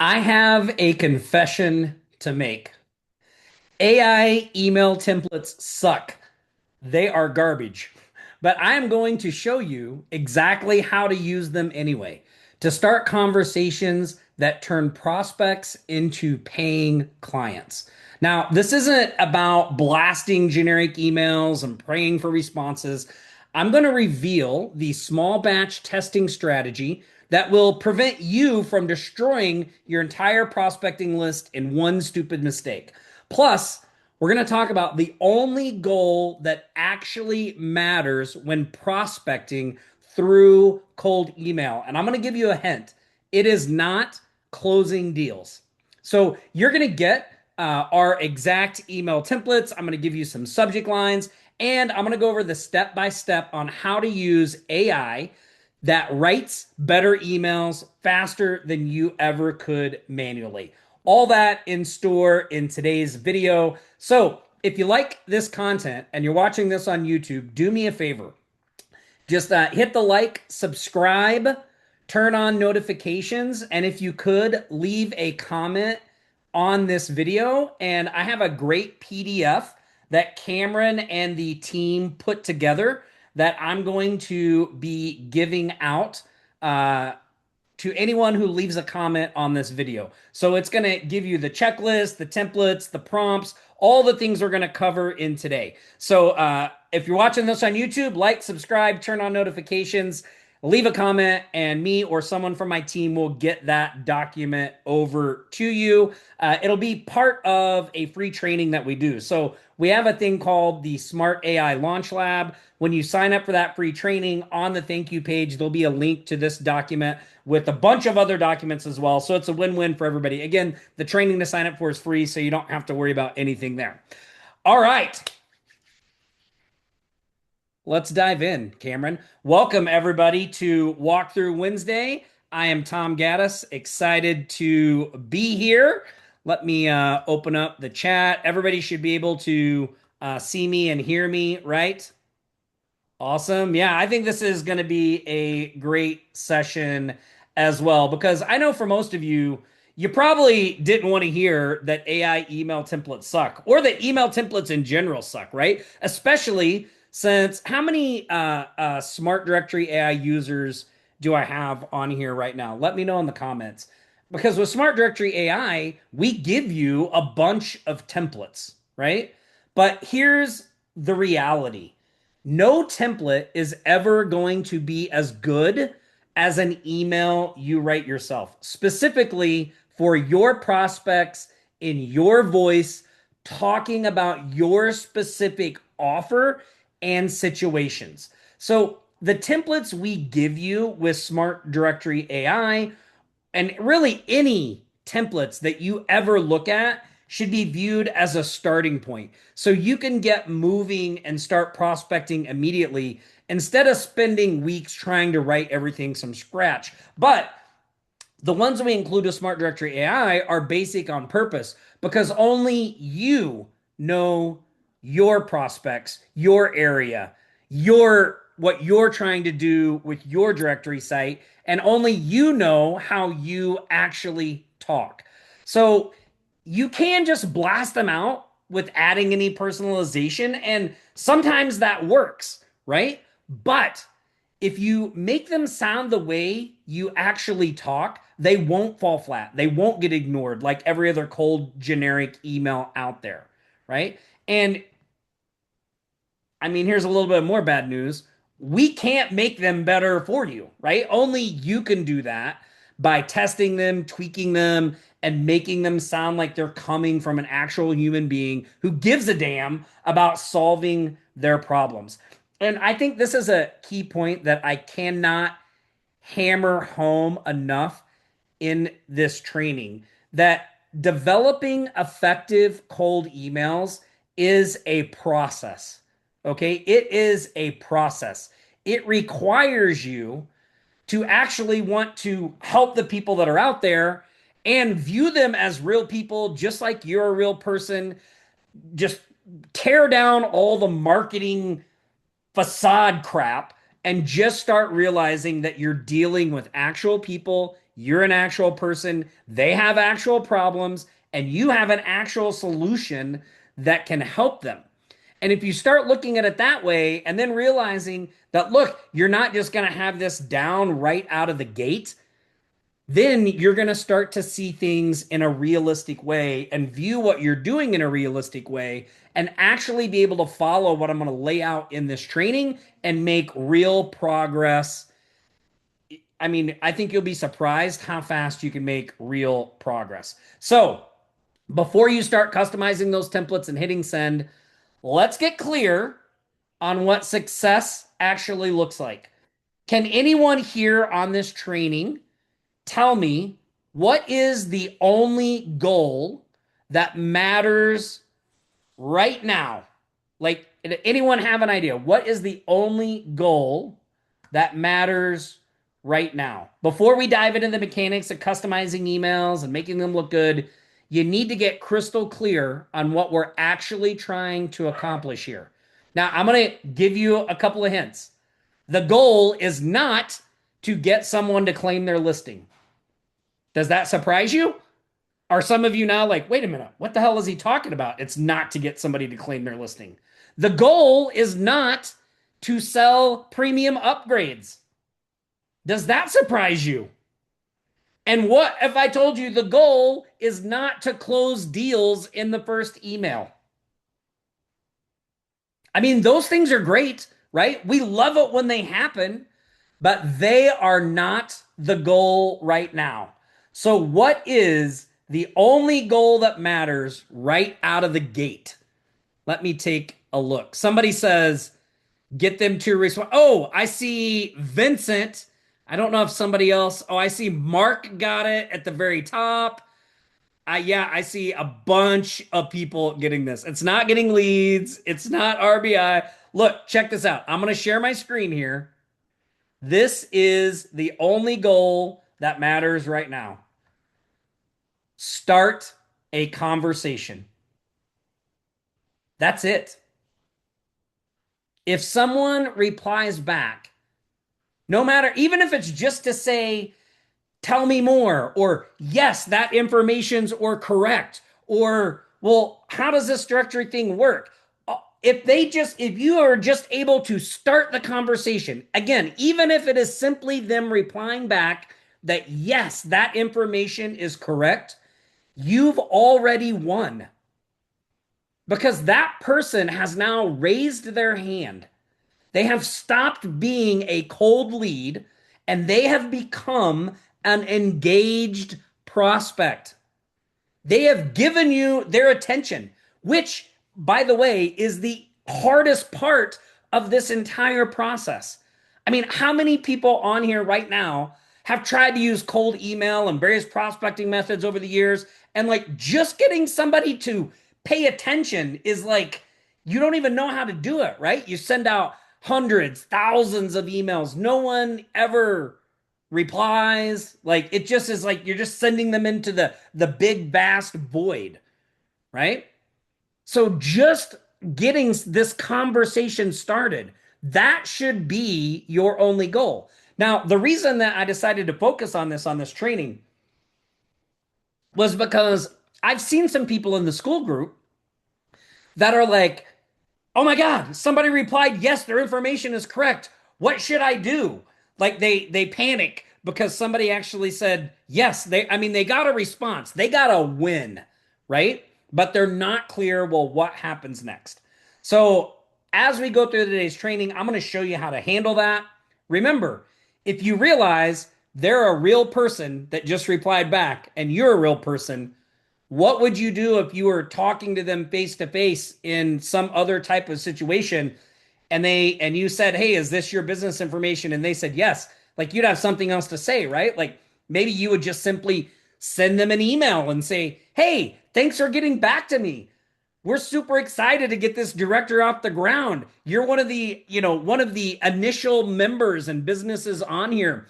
I have a confession to make. AI email templates suck. They are garbage. But I am going to show you exactly how to use them anyway to start conversations that turn prospects into paying clients. Now, this isn't about blasting generic emails and praying for responses. I'm going to reveal the small batch testing strategy that will prevent you from destroying your entire prospecting list in one stupid mistake. Plus, we're going to talk about the only goal that actually matters when prospecting through cold email. And I'm going to give you a hint. It is not closing deals. So you're going to get our exact email templates. I'm going to give you some subject lines, and I'm going to go over the step by step on how to use AI that writes better emails faster than you ever could manually. All that in store in today's video. So if you like this content and you're watching this on YouTube, do me a favor. Just hit the like, subscribe, turn on notifications, and if you could, leave a comment on this video. And I have a great PDF that Cameron and the team put together that I'm going to be giving out uh, to anyone who leaves a comment on this video. So it's going to give you the checklist, the templates, the prompts, all the things we're going to cover in today. So if you're watching this on YouTube, like, subscribe, turn on notifications, leave a comment, and me or someone from my team will get that document over to you. It'll be part of a free training that we do. So we have a thing called the Smart AI Launch Lab. When you sign up for that free training, on the thank you page, there'll be a link to this document with a bunch of other documents as well. So it's a win-win for everybody. Again, the training to sign up for is free, so you don't have to worry about anything there. All right, let's dive in, Cameron. Welcome, everybody, to Walkthrough Wednesday. I am Tom Gaddis, excited to be here. Let me open up the chat. Everybody should be able to see me and hear me, right? Awesome. Yeah, I think this is going to be a great session as well because I know for most of you, you probably didn't want to hear that AI email templates suck or that email templates in general suck, right? Especially since how many Smart Directory AI users do I have on here right now? Let me know in the comments. Because with Smart Directory AI, we give you a bunch of templates, right? But here's the reality. No template is ever going to be as good as an email you write yourself, specifically for your prospects in your voice, talking about your specific offer and situations. So, the templates we give you with Smart Directory AI and really any templates that you ever look at should be viewed as a starting point. So you can get moving and start prospecting immediately instead of spending weeks trying to write everything from scratch. But the ones we include with Smart Directory AI are basic on purpose because only you know your prospects, your area, your what you're trying to do with your directory site, and only you know how you actually talk. So you can just blast them out with adding any personalization, and sometimes that works, right? But if you make them sound the way you actually talk, they won't fall flat. They won't get ignored like every other cold generic email out there, right? And I mean, here's a little bit more bad news. We can't make them better for you, right? Only you can do that by testing them, tweaking them, and making them sound like they're coming from an actual human being who gives a damn about solving their problems. And I think this is a key point that I cannot hammer home enough in this training that developing effective cold emails is a process. Okay. It is a process. It requires you to actually want to help the people that are out there and view them as real people, just like you're a real person. Just tear down all the marketing facade crap and just start realizing that you're dealing with actual people You're an actual person. They have actual problems, and you have an actual solution that can help them. And if you start looking at it that way and then realizing that, look, you're not just going to have this down right out of the gate, then you're going to start to see things in a realistic way and view what you're doing in a realistic way and actually be able to follow what I'm going to lay out in this training and make real progress. I mean, I think you'll be surprised how fast you can make real progress. So, before you start customizing those templates and hitting send, let's get clear on what success actually looks like. Can anyone here on this training tell me what is the only goal that matters right now? Like, anyone have an idea? What is the only goal that matters right now? Before we dive into the mechanics of customizing emails and making them look good, you need to get crystal clear on what we're actually trying to accomplish here. Now, I'm going to give you a couple of hints. The goal is not to get someone to claim their listing. Does that surprise you? Are some of you now like, wait a minute, what the hell is he talking about? It's not to get somebody to claim their listing. The goal is not to sell premium upgrades. Does that surprise you? And what if I told you the goal is not to close deals in the first email? I mean, those things are great, right? We love it when they happen, but they are not the goal right now. So, what is the only goal that matters right out of the gate? Let me take a look. Somebody says, get them to respond. Oh, I see Vincent. I don't know if somebody else. Oh, I see Mark got it at the very top. Yeah, I see a bunch of people getting this. It's not getting leads. It's not RBI. Look, check this out. I'm going to share my screen here. This is the only goal that matters right now. Start a conversation. That's it. If someone replies back, no matter, even if it's just to say, tell me more, or yes, that information's or correct, or well, how does this directory thing work? If you are just able to start the conversation, again, even if it is simply them replying back that yes, that information is correct, you've already won. Because that person has now raised their hand. They have stopped being a cold lead and they have become an engaged prospect. They have given you their attention, which, by the way, is the hardest part of this entire process. I mean, how many people on here right now have tried to use cold email and various prospecting methods over the years, and like just getting somebody to pay attention is like, you don't even know how to do it, right? You send out hundreds, thousands of emails. No one ever replies. Like it just is like you're just sending them into the big vast void, right? So just getting this conversation started, that should be your only goal. Now, the reason that I decided to focus on this training was because I've seen some people in the school group that are like, oh my God, somebody replied, yes, their information is correct. What should I do? Like they panic because somebody actually said, yes, they got a response. They got a win, right? But they're not clear, well, what happens next? So as we go through today's training, I'm going to show you how to handle that. Remember, if you realize they're a real person that just replied back and you're a real person, what would you do if you were talking to them face to face in some other type of situation and you said, hey, is this your business information? And they said, yes. Like you'd have something else to say, right? Like maybe you would just simply send them an email and say, hey, thanks for getting back to me. We're super excited to get this director off the ground. You're one of the initial members and businesses on here.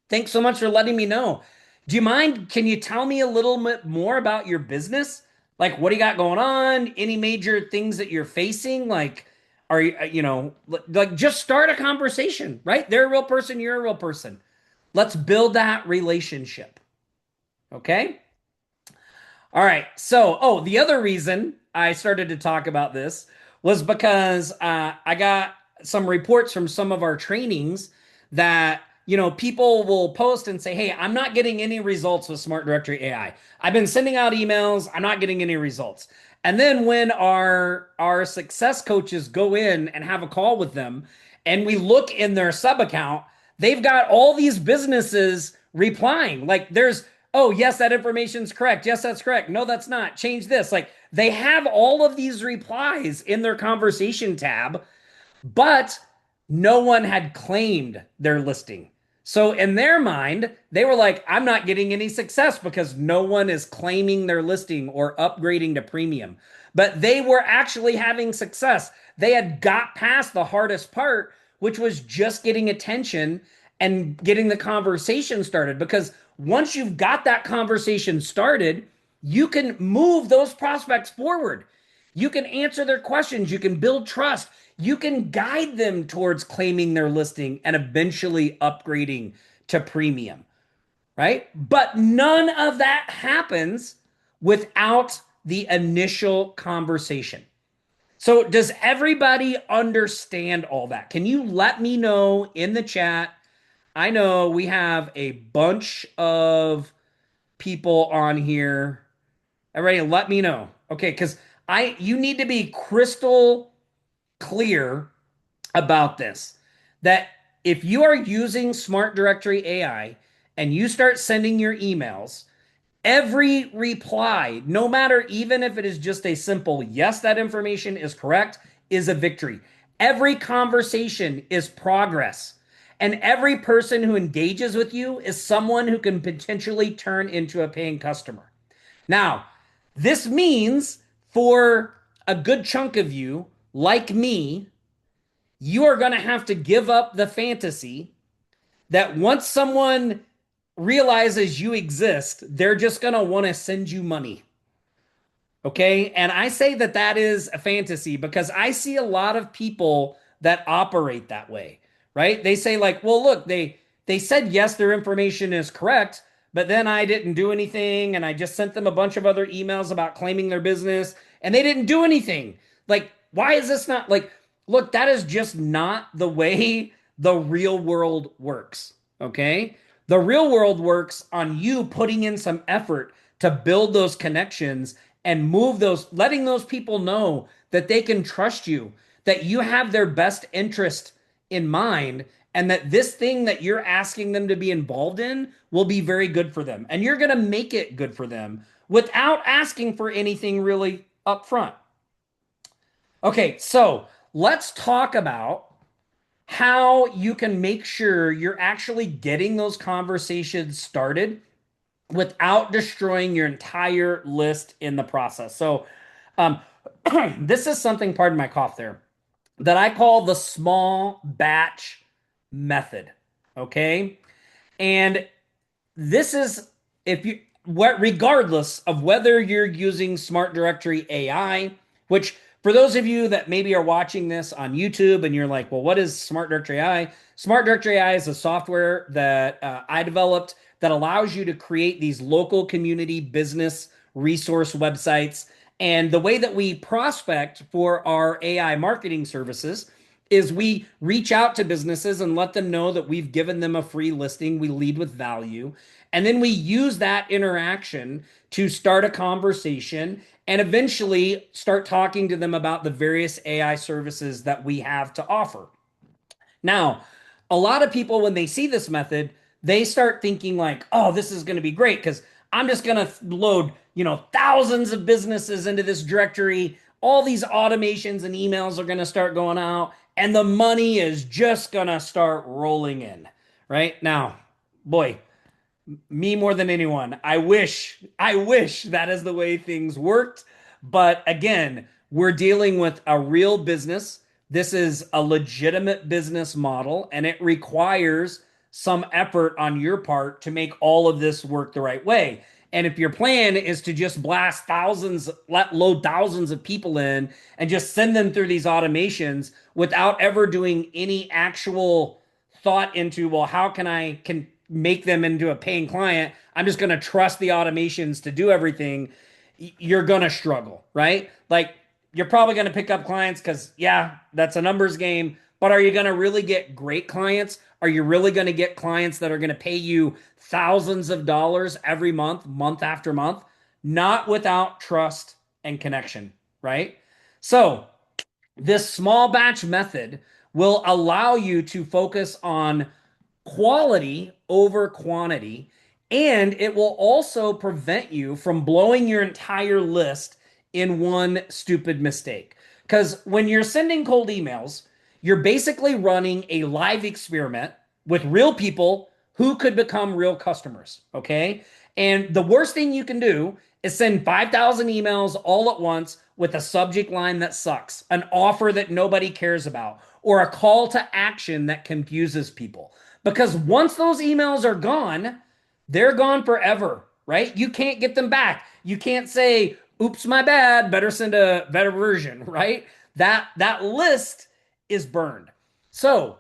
Thanks so much for letting me know. Do you mind? Can you tell me a little bit more about your business? Like, what do you got going on? Any major things that you're facing? Like, are you, like, just start a conversation, right? They're a real person. You're a real person. Let's build that relationship. Okay. All right. So, the other reason I started to talk about this was because I got some reports from some of our trainings that, people will post and say, "Hey, I'm not getting any results with Smart Directory AI. I've been sending out emails, I'm not getting any results." And then when our success coaches go in and have a call with them and we look in their sub account, they've got all these businesses replying. Like there's, "Oh, yes, that information's correct. Yes, that's correct. No, that's not. Change this." Like they have all of these replies in their conversation tab, but no one had claimed their listing. So in their mind, they were like, "I'm not getting any success because no one is claiming their listing or upgrading to premium." But they were actually having success. They had got past the hardest part, which was just getting attention and getting the conversation started. Because once you've got that conversation started, you can move those prospects forward. You can answer their questions. You can build trust. You can guide them towards claiming their listing and eventually upgrading to premium, right? But none of that happens without the initial conversation. So, does everybody understand all that? Can you let me know in the chat? I know we have a bunch of people on here. Everybody, let me know. Okay, because you need to be crystal clear about this. That if you are using Smart Directory AI and you start sending your emails, every reply, no matter even if it is just a simple yes, that information is correct, is a victory. Every conversation is progress. And every person who engages with you is someone who can potentially turn into a paying customer. Now, this means for a good chunk of you, like me, you are going to have to give up the fantasy that once someone realizes you exist, they're just going to want to send you money. Okay. And I say that that is a fantasy because I see a lot of people that operate that way, right? They say, like, "Well, look, they said yes, their information is correct, but then I didn't do anything. And I just sent them a bunch of other emails about claiming their business and they didn't do anything." Like, why is this not like, look, that is just not the way the real world works. Okay. The real world works on you putting in some effort to build those connections and move those, letting those people know that they can trust you, that you have their best interest in mind, and that this thing that you're asking them to be involved in will be very good for them. And you're going to make it good for them without asking for anything really up front. Okay, so let's talk about how you can make sure you're actually getting those conversations started without destroying your entire list in the process. So, um, this is something, pardon my cough there, that I call the small batch method. Okay. And this is, if you, what, regardless of whether you're using Smart Directory AI, which for those of you that maybe are watching this on YouTube and you're like, "Well, what is Smart Directory AI?" Smart Directory AI is a software that I developed that allows you to create these local community business resource websites. And the way that we prospect for our AI marketing services is we reach out to businesses and let them know that we've given them a free listing. We lead with value. And then we use that interaction to start a conversation and eventually start talking to them about the various AI services that we have to offer. Now, a lot of people, when they see this method, they start thinking like, "Oh, this is going to be great because I'm just going to load, thousands of businesses into this directory. All these automations and emails are going to start going out and the money is just going to start rolling in." Right now, boy, me more than anyone, I wish that is the way things worked. But again, we're dealing with a real business. This is a legitimate business model, and it requires some effort on your part to make all of this work the right way. And if your plan is to just blast thousands, load thousands of people in and just send them through these automations without ever doing any actual thought into, well, how can make them into a paying client. I'm just going to trust the automations to do everything. You're going to struggle, right? Like you're probably going to pick up clients because, yeah, that's a numbers game. But are you going to really get great clients? Are you really going to get clients that are going to pay you thousands of dollars every month, month after month? Not without trust and connection, right? So, this small batch method will allow you to focus on quality over quantity, and it will also prevent you from blowing your entire list in one stupid mistake. Because when you're sending cold emails, you're basically running a live experiment with real people who could become real customers. Okay. And the worst thing you can do is send 5,000 emails all at once with a subject line that sucks, an offer that nobody cares about, or a call to action that confuses people. Because once those emails are gone, they're gone forever, right? You can't get them back. You can't say, oops, my bad, better send a better version, right? That list is burned. So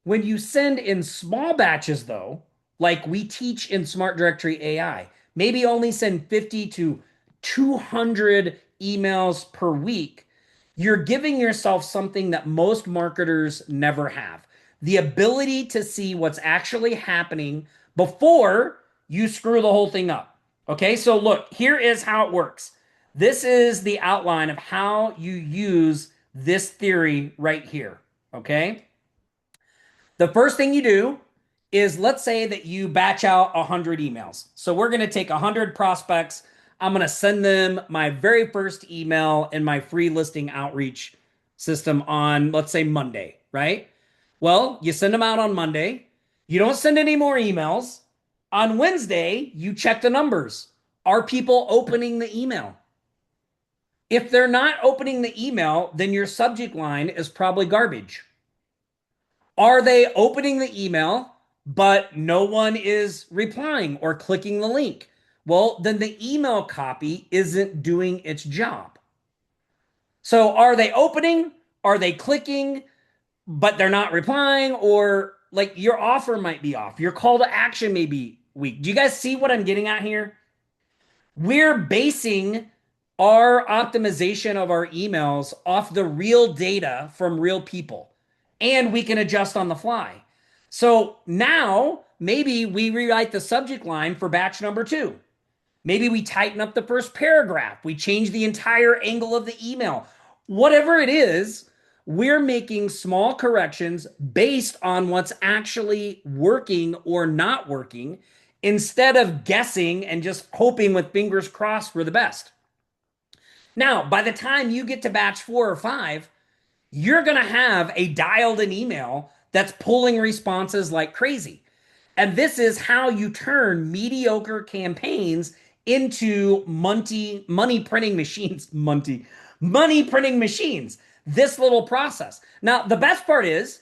when you send in small batches, though, like we teach in Smart Directory AI, maybe only send 50 to 200 emails per week, you're giving yourself something that most marketers never have: the ability to see what's actually happening before you screw the whole thing up. Okay, so look, here is how it works. This is the outline of how you use this theory right here. Okay. The first thing you do is, let's say that you batch out 100 emails. So we're going to take 100 prospects. I'm going to send them my very first email in my free listing outreach system on, let's say, Monday, right? Well, you send them out on Monday. You don't send any more emails. On Wednesday, you check the numbers. Are people opening the email? If they're not opening the email, then your subject line is probably garbage. Are they opening the email, but no one is replying or clicking the link? Well, then the email copy isn't doing its job. So are they opening? Are they clicking, but they're not replying? Or like your offer might be off. Your call to action may be weak. Do you guys see what I'm getting at here? We're basing our optimization of our emails off the real data from real people, and we can adjust on the fly. So now maybe we rewrite the subject line for batch number two. Maybe we tighten up the first paragraph. We change the entire angle of the email. Whatever it is, we're making small corrections based on what's actually working or not working, instead of guessing and just hoping with fingers crossed for the best. Now, by the time you get to batch 4 or 5, you're going to have a dialed in email that's pulling responses like crazy. And this is how you turn mediocre campaigns into money printing machines. Money printing machines. This little process. Now, the best part is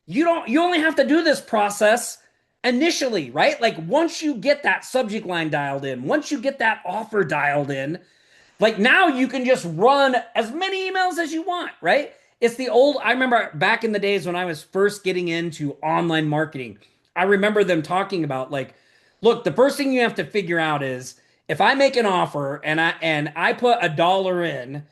you only have to do this process initially, right? Like once you get that subject line dialed in, once you get that offer dialed in, like now you can just run as many emails as you want, right? It's the old, I remember back in the days when I was first getting into online marketing, I remember them talking about like, look, the first thing you have to figure out is if I make an offer and I put $1 in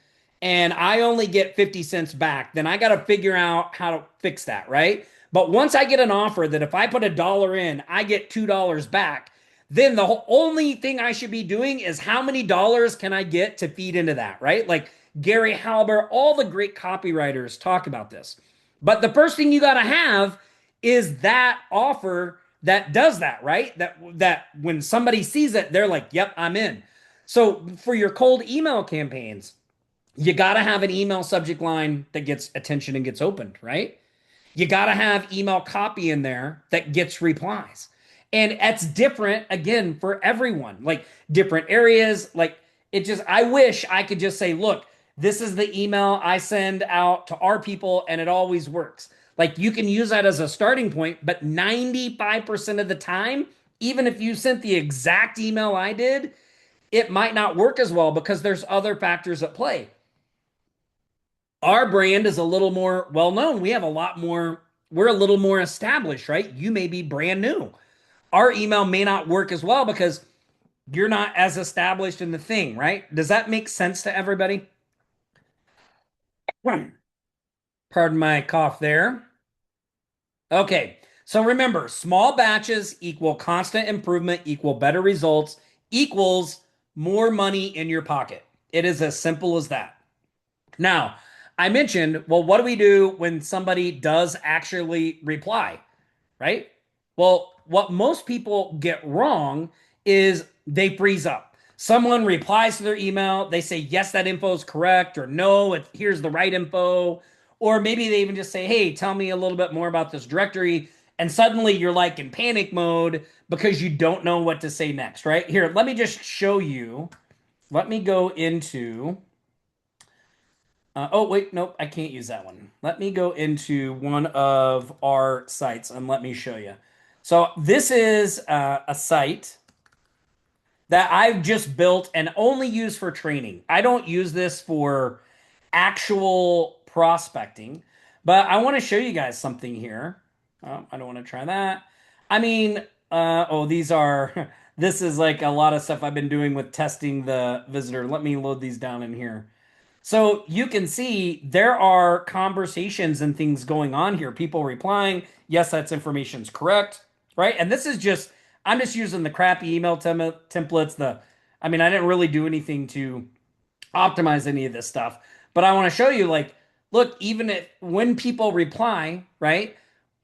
and I only get 50 cents back, then I got to figure out how to fix that, right? But once I get an offer that if I put $1 in, I get $2 back, then the only thing I should be doing is how many dollars can I get to feed into that, right? Like Gary Halber, all the great copywriters talk about this. But the first thing you got to have is that offer that does that, right? That when somebody sees it, they're like, "Yep, I'm in." So for your cold email campaigns, you got to have an email subject line that gets attention and gets opened, right? You got to have email copy in there that gets replies. And that's different again for everyone, like different areas. Like it just, I wish I could just say, look, this is the email I send out to our people and it always works. Like you can use that as a starting point, but 95% of the time, even if you sent the exact email I did, it might not work as well because there's other factors at play. Our brand is a little more well known. We have a lot more, we're a little more established, right? You may be brand new. our email may not work as well because you're not as established in the thing, right? Does that make sense to everybody? Pardon my cough there. Okay. So remember, small batches equal constant improvement equal better results equals more money in your pocket. It is as simple as that. Now, I mentioned, well, what do we do when somebody does actually reply, right? Well, what most people get wrong is they freeze up. Someone replies to their email, they say, yes, that info is correct, or no, here's the right info. Or maybe they even just say, hey, tell me a little bit more about this directory. And suddenly you're like in panic mode because you don't know what to say next, right? Here, let me just show you. Let me go into oh, wait, nope, I can't use that one. Let me go into one of our sites and let me show you. So this is a site that I've just built and only use for training. I don't use this for actual prospecting, but I want to show you guys something here. Oh, I don't want to try that. I mean, oh, these are, this is like a lot of stuff I've been doing with testing the visitor. Let me load these down in here. So you can see there are conversations and things going on here. People replying, yes, that's information's correct, right? And this is just, I'm just using the crappy email templates. I mean, I didn't really do anything to optimize any of this stuff, but I want to show you like, look, even if when people reply, right?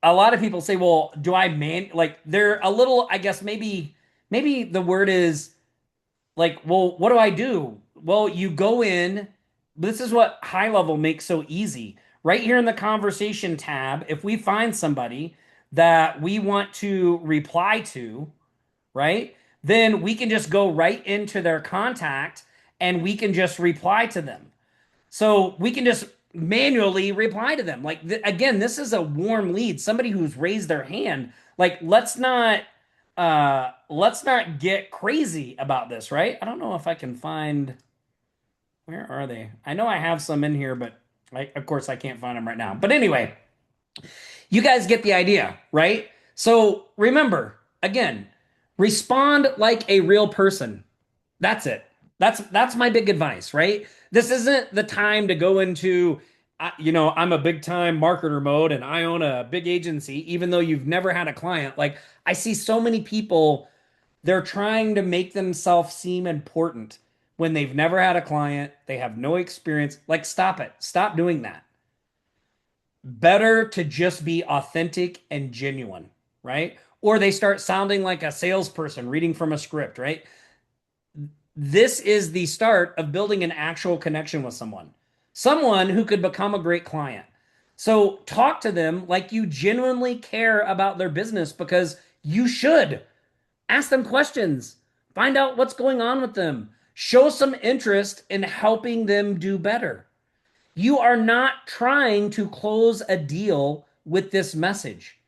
A lot of people say, well, do I like they're a little, I guess maybe the word is like, well, what do I do? Well, you go in. This is what HighLevel makes so easy. Right here in the conversation tab, if we find somebody that we want to reply to, right, then we can just go right into their contact and we can just reply to them. So we can just manually reply to them. Like again, this is a warm lead, somebody who's raised their hand. Like let's not get crazy about this, right? I don't know if I can find where are they? I know I have some in here, but of course I can't find them right now. But anyway, you guys get the idea, right? So remember, again, respond like a real person. That's it. That's my big advice, right? This isn't the time to go into I'm a big time marketer mode and I own a big agency even though you've never had a client. Like I see so many people they're trying to make themselves seem important when they've never had a client, they have no experience. Like stop it. Stop doing that. Better to just be authentic and genuine, right? Or they start sounding like a salesperson reading from a script, right? This is the start of building an actual connection with someone who could become a great client. So talk to them like you genuinely care about their business because you should. Ask them questions, find out what's going on with them, show some interest in helping them do better. You are not trying to close a deal with this message.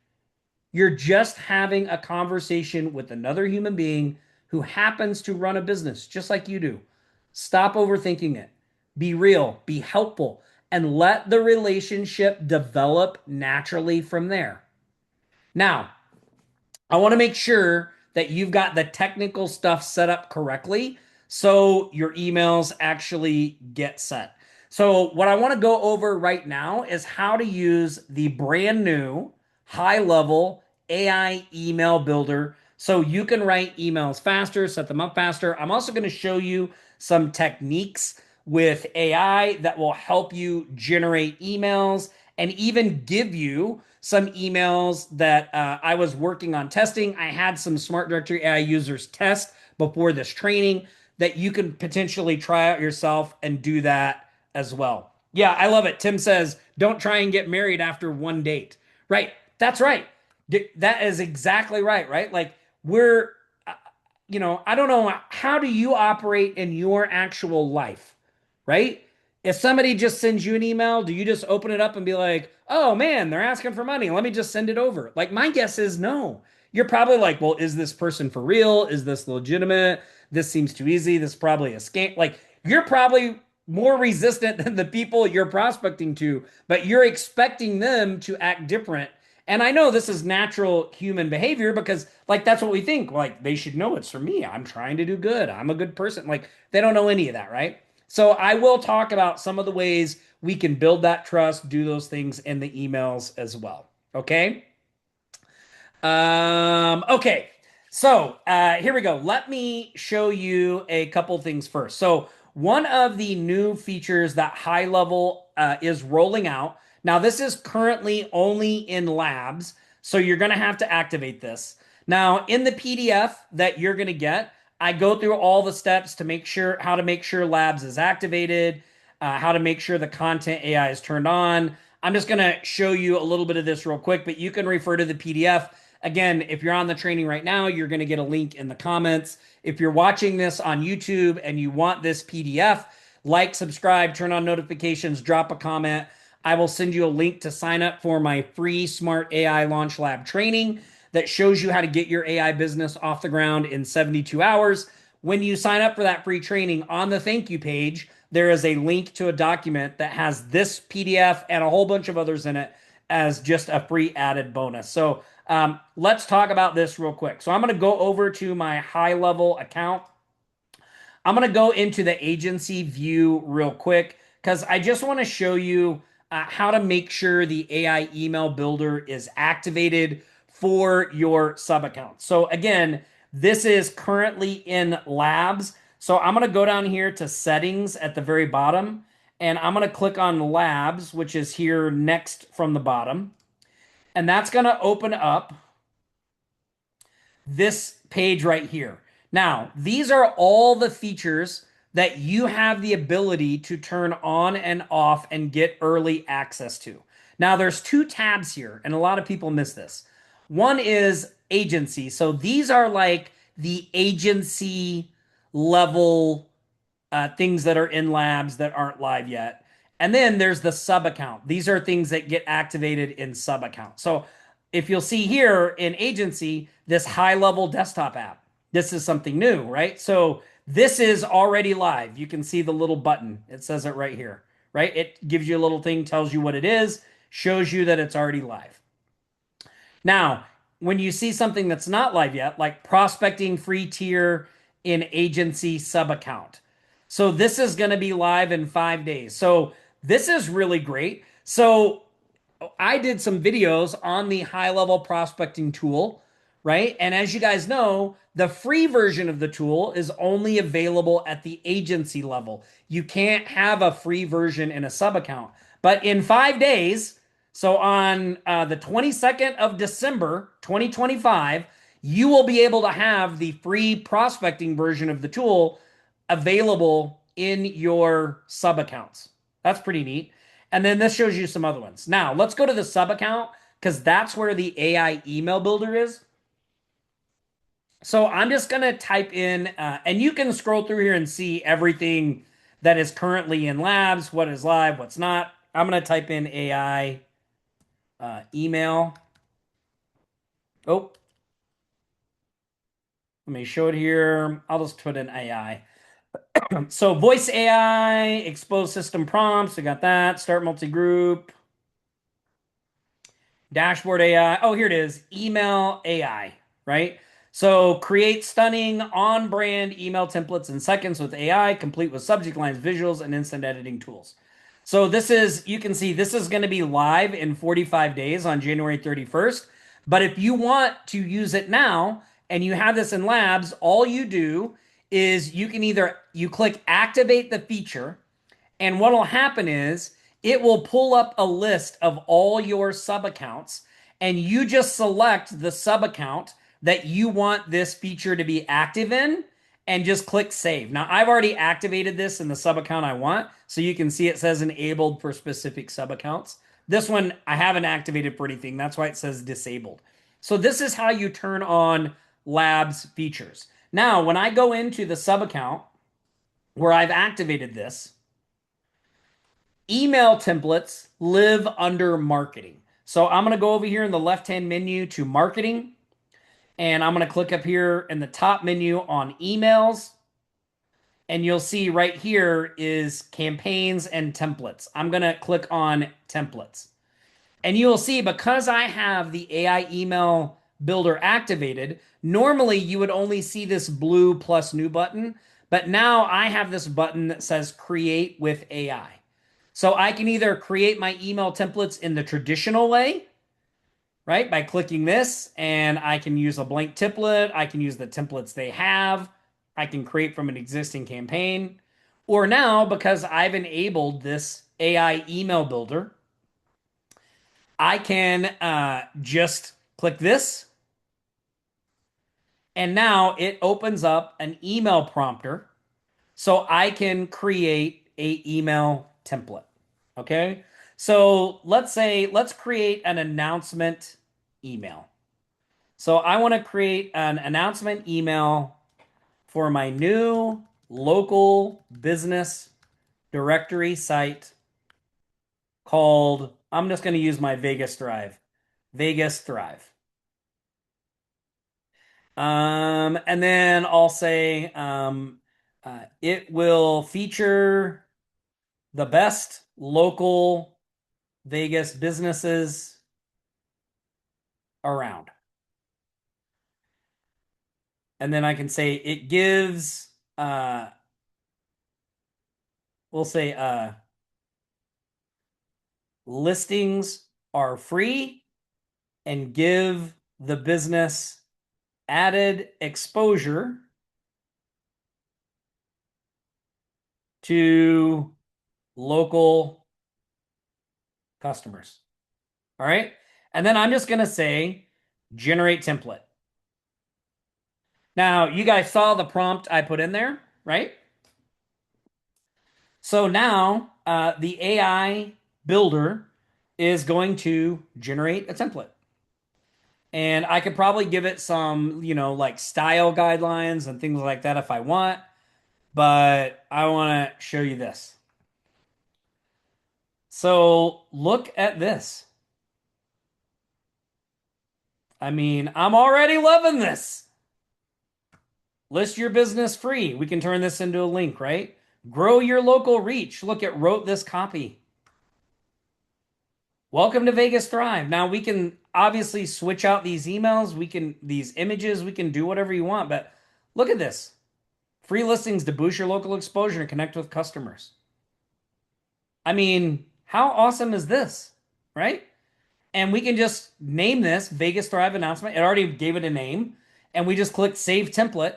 You're just having a conversation with another human being who happens to run a business just like you do. Stop overthinking it. Be real, be helpful, and let the relationship develop naturally from there. Now, I want to make sure that you've got the technical stuff set up correctly so your emails actually get sent. So, what I want to go over right now is how to use the brand new HighLevel AI email builder so you can write emails faster, set them up faster. I'm also going to show you some techniques with AI that will help you generate emails and even give you some emails that I was working on testing. I had some Smart Directory AI users test before this training that you can potentially try out yourself and do that as well. Yeah, I love it. Tim says, don't try and get married after one date. Right. That's right. That is exactly right. Right. Like we're, I don't know. How do you operate in your actual life? Right. If somebody just sends you an email, do you just open it up and be like, oh man, they're asking for money. Let me just send it over. Like my guess is no. You're probably like, well, is this person for real? Is this legitimate? This seems too easy. This is probably a scam. Like you're probably more resistant than the people you're prospecting to, but you're expecting them to act different. And I know this is natural human behavior because like that's what we think. Like they should know it's for me. I'm trying to do good. I'm a good person. Like they don't know any of that, right? So I will talk about some of the ways we can build that trust, do those things in the emails as well. Okay. Okay. So here we go. Let me show you a couple things first. So one of the new features that High Level is rolling out. Now, this is currently only in labs, so you're going to have to activate this. Now, in the PDF that you're going to get, I go through all the steps to make sure how to make sure labs is activated, how to make sure the content AI is turned on. I'm just going to show you a little bit of this real quick, but you can refer to the PDF. Again, if you're on the training right now, you're going to get a link in the comments. If you're watching this on YouTube and you want this PDF, like, subscribe, turn on notifications, drop a comment. I will send you a link to sign up for my free Smart AI Launch Lab training that shows you how to get your AI business off the ground in 72 hours. When you sign up for that free training, on the thank you page, there is a link to a document that has this PDF and a whole bunch of others in it as just a free added bonus. So let's talk about this real quick. So I'm going to go over to my high level account. I'm going to go into the agency view real quick because I just want to show you how to make sure the AI email builder is activated for your sub account. So again, this is currently in labs. So I'm going to go down here to settings at the very bottom, and I'm going to click on labs, which is here next from the bottom. And that's going to open up this page right here. Now, these are all the features that you have the ability to turn on and off and get early access to. Now, there's two tabs here, and a lot of people miss this. One is agency. So these are like the agency level things that are in labs that aren't live yet. And then there's the sub account. These are things that get activated in sub account. So if you'll see here in agency, this high level desktop app, this is something new, right? So this is already live. You can see the little button. It says it right here, right? It gives you a little thing, tells you what it is, shows you that it's already live. Now, when you see something that's not live yet, like prospecting free tier in agency sub account. So this is going to be live in 5 days. So this is really great. So I did some videos on the high level prospecting tool, right? And as you guys know, the free version of the tool is only available at the agency level. You can't have a free version in a sub account. But in 5 days, so on the 22nd of December, 2025, you will be able to have the free prospecting version of the tool available in your sub accounts. That's pretty neat. And then this shows you some other ones. Now, let's go to the sub account because that's where the AI email builder is. So I'm just going to type in, and you can scroll through here and see everything that is currently in labs, what is live, what's not. I'm going to type in AI email. Oh, let me show it here. I'll just put in AI. So voice AI, expose system prompts. I got that. Start multi-group. Dashboard AI. Oh, here it is. Email AI, right? So create stunning on-brand email templates in seconds with AI, complete with subject lines, visuals, and instant editing tools. So this is, you can see this is going to be live in 45 days on January 31st. But if you want to use it now and you have this in labs, all you do is you can either, you click activate the feature, and what will happen is it will pull up a list of all your sub accounts, and you just select the sub account that you want this feature to be active in and just click save. Now, I've already activated this in the sub account I want, so you can see it says enabled for specific sub accounts. This one I haven't activated for anything. That's why it says disabled. So this is how you turn on labs features. Now, when I go into the sub account where I've activated this, email templates live under marketing. So I'm going to go over here in the left-hand menu to marketing, and I'm going to click up here in the top menu on emails, and you'll see right here is campaigns and templates. I'm going to click on templates. And you'll see because I have the AI email builder activated, normally you would only see this blue plus new button, but now I have this button that says create with AI. So I can either create my email templates in the traditional way, right? By clicking this, and I can use a blank template. I can use the templates they have. I can create from an existing campaign. Or now, because I've enabled this AI email builder, I can just click this, and now it opens up an email prompter so I can create a email template. Okay. So let's create an announcement email. So I want to create an announcement email for my new local business directory site called, I'm just going to use my Vegas Thrive. Vegas Thrive. And then I'll say it will feature the best local Vegas businesses around. And then I can say it gives, uh, we'll say listings are free and give the business added exposure to local customers. All right. And then I'm just going to say generate template. Now, you guys saw the prompt I put in there, right? So now the AI builder is going to generate a template. And I could probably give it some, like style guidelines and things like that if I want, but I want to show you this. So look at this. I mean, I'm already loving this. List your business free. We can turn this into a link, right? Grow your local reach. Look, it wrote this copy. Welcome to Vegas Thrive. Now we can obviously switch out these emails. These images, we can do whatever you want, but look at this. Free listings to boost your local exposure and connect with customers. I mean, how awesome is this, right? And we can just name this Vegas Thrive announcement. It already gave it a name. And we just click save template.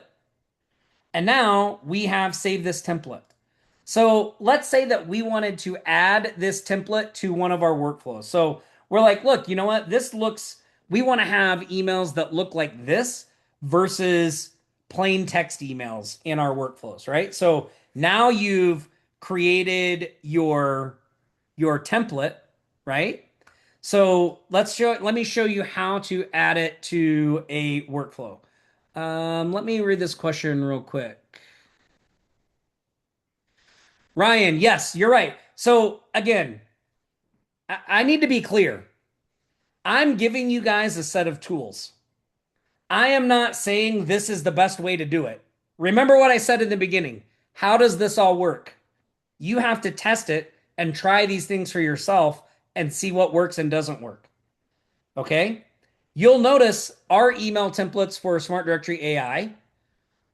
And now we have saved this template. So let's say that we wanted to add this template to one of our workflows. So we're like, look, you know what? We want to have emails that look like this versus plain text emails in our workflows, right? So now you've created your template, right? So let me show you how to add it to a workflow. Let me read this question real quick. Ryan, yes, you're right. So again, I need to be clear. I'm giving you guys a set of tools. I am not saying this is the best way to do it. Remember what I said in the beginning. How does this all work? You have to test it and try these things for yourself and see what works and doesn't work. Okay? You'll notice our email templates for Smart Directory AI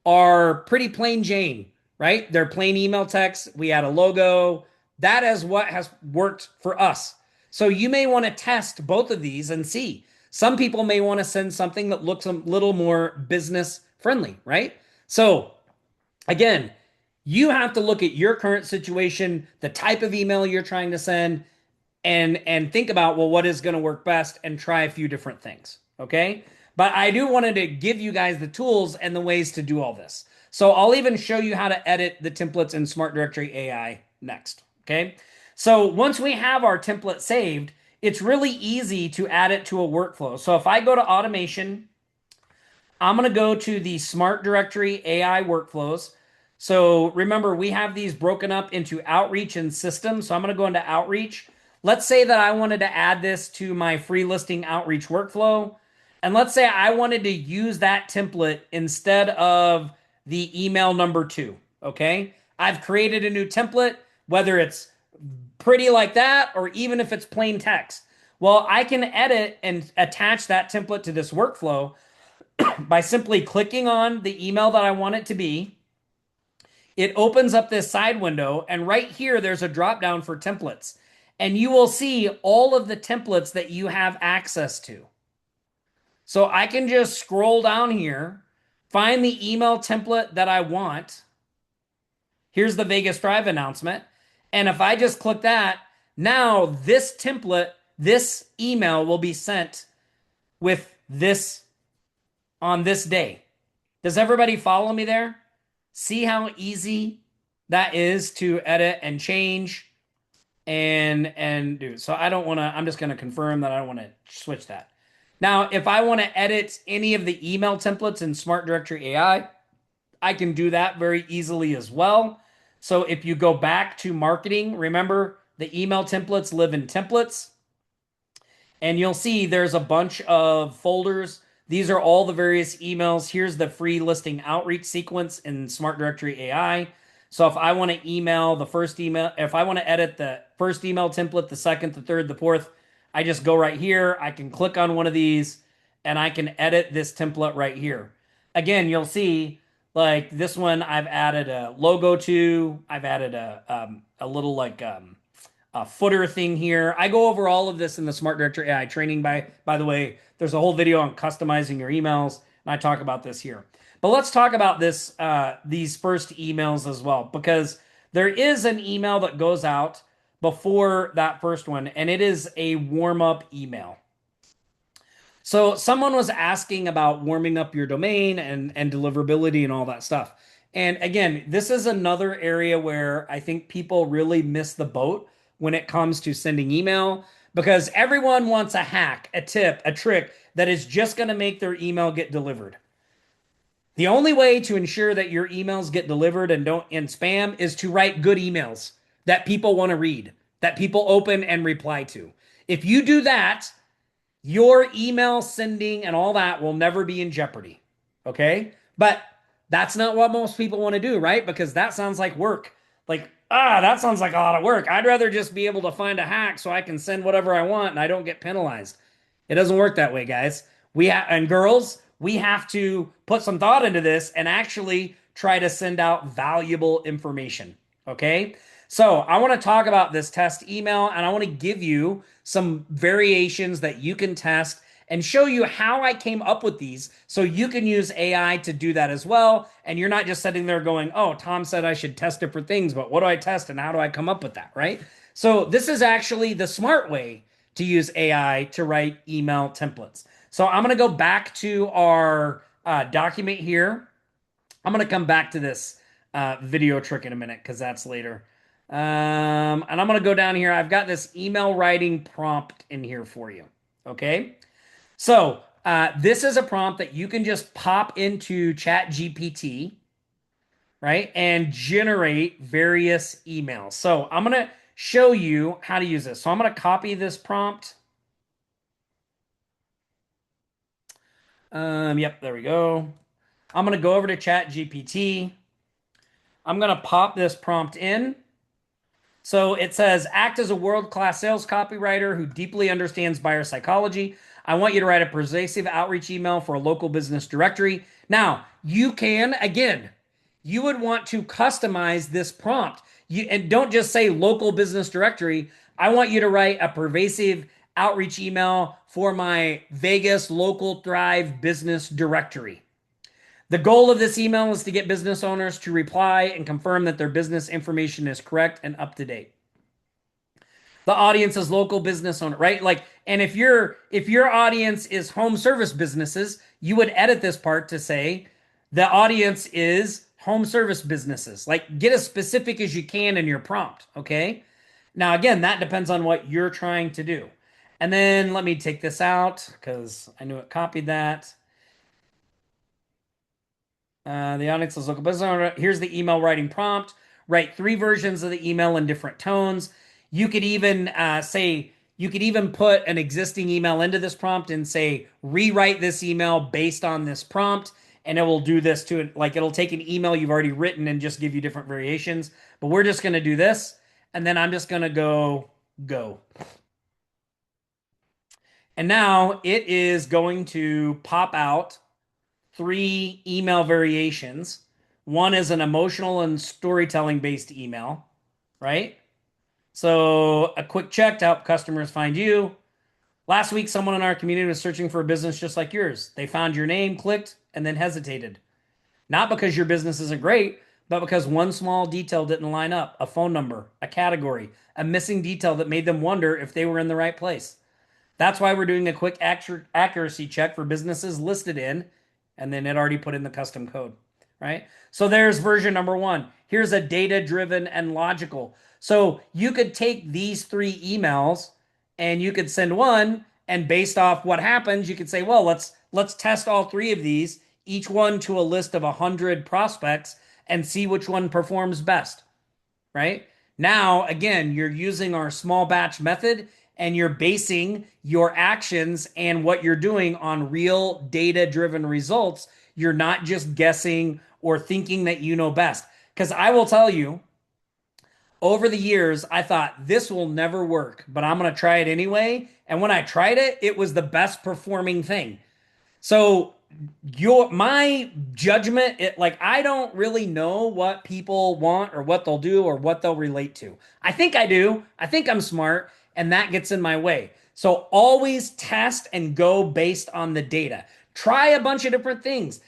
are pretty plain Jane, right? They're plain email text. We add a logo. That is what has worked for us. So you may want to test both of these and see. Some people may want to send something that looks a little more business friendly, right? So again, you have to look at your current situation, the type of email you're trying to send, and think about, well, what is going to work best, and try a few different things. Okay. But I do wanted to give you guys the tools and the ways to do all this. So I'll even show you how to edit the templates in Smart Directory AI next. Okay. So once we have our template saved, it's really easy to add it to a workflow. So if I go to automation, I'm going to go to the Smart Directory AI workflows. So remember, we have these broken up into outreach and system. So I'm going to go into outreach. Let's say that I wanted to add this to my free listing outreach workflow. And let's say I wanted to use that template instead of the email number 2. Okay. I've created a new template, whether it's pretty like that or even if it's plain text. Well, I can edit and attach that template to this workflow by simply clicking on the email that I want it to be. It opens up this side window, and right here, there's a drop down for templates. And you will see all of the templates that you have access to. So I can just scroll down here, find the email template that I want. Here's the Vegas Drive announcement. And if I just click that, now this template, this email will be sent with this on this day. Does everybody follow me there? See how easy that is to edit and change and do. So I don't want to, I'm just going to confirm that I don't want to switch that. Now, if I want to edit any of the email templates in Smart Directory AI, I can do that very easily as well. So if you go back to marketing, remember the email templates live in templates. And you'll see there's a bunch of folders. These are all the various emails. Here's the free listing outreach sequence in Smart Directory AI. So if I want to email the first email, if I want to edit the first email template, the second, the third, the fourth, I just go right here. I can click on one of these and I can edit this template right here. Again, you'll see like this one, I've added a logo to, I've added a little a footer thing here. I go over all of this in the Smart Directory AI training. By the way, there's a whole video on customizing your emails, and I talk about this here. But let's talk about this these first emails as well, because there is an email that goes out before that first one, and it is a warm-up email. So someone was asking about warming up your domain and deliverability and all that stuff. And again, this is another area where I think people really miss the boat when it comes to sending email, because everyone wants a hack, a tip, a trick that is just going to make their email get delivered. The only way to ensure that your emails get delivered and don't end spam is to write good emails that people want to read, that people open and reply to. If you do that, your email sending and all that will never be in jeopardy. Okay? But that's not what most people want to do, right? Because that sounds like work. Like, that sounds like a lot of work. I'd rather just be able to find a hack so I can send whatever I want and I don't get penalized. It doesn't work that way, guys. And girls, we have to put some thought into this and actually try to send out valuable information. Okay? So I want to talk about this test email, and I want to give you some variations that you can test and show you how I came up with these so you can use AI to do that as well. And you're not just sitting there going, oh, Tom said I should test different things, but what do I test and how do I come up with that, right? So this is actually the smart way to use AI to write email templates. So I'm going to go back to our document here. I'm going to come back to this video trick in a minute because that's later. And I'm going to go down here. I've got this email writing prompt in here for you. Okay. So this is a prompt that you can just pop into ChatGPT, right? And generate various emails. So I'm going to show you how to use this. So I'm going to copy this prompt. Yep, there we go. I'm going to go over to ChatGPT. I'm going to pop this prompt in. So it says, act as a world-class sales copywriter who deeply understands buyer psychology. I want you to write a persuasive outreach email for a local business directory. Now, you can, again, you would want to customize this prompt. And don't just say local business directory. I want you to write a pervasive outreach email for my Vegas local Thrive business directory. The goal of this email is to get business owners to reply and confirm that their business information is correct and up to date. The audience is local business owner, right? Like, and if your audience is home service businesses, you would edit this part to say the audience is home service businesses. Like, get as specific as you can in your prompt, okay? Now, again, that depends on what you're trying to do. And then let me take this out because I knew it copied that. The audience is local business owner. Here's the email writing prompt. Write 3 versions of the email in different tones. You could even you could even put an existing email into this prompt and say, rewrite this email based on this prompt. And it will do this to it. Like, it'll take an email you've already written and just give you different variations. But we're just going to do this. And then I'm just going to go. And now it is going to pop out three email variations. One is an emotional and storytelling based email, right? So a quick check to help customers find you. Last week, someone in our community was searching for a business just like yours. They found your name, clicked, and then hesitated. Not because your business isn't great, but because one small detail didn't line up, a phone number, a category, a missing detail that made them wonder if they were in the right place. That's why we're doing a quick accuracy check for businesses listed in, and then it already put in the custom code, right? So there's version number one. Here's a data driven and logical. So you could take these three emails and you could send one, and based off what happens, you could say, well, let's test all three of these, each one to a list of 100 prospects, and see which one performs best, right? Now, again, you're using our small batch method and you're basing your actions and what you're doing on real data driven results. You're not just guessing or thinking that you know best. Because I will tell you, over the years, I thought this will never work, but I'm going to try it anyway. And when I tried it, it was the best performing thing. So your my judgment, like I don't really know what people want or what they'll do or what they'll relate to. I think I do. I think I'm smart, and that gets in my way. So always test and go based on the data. Try a bunch of different things.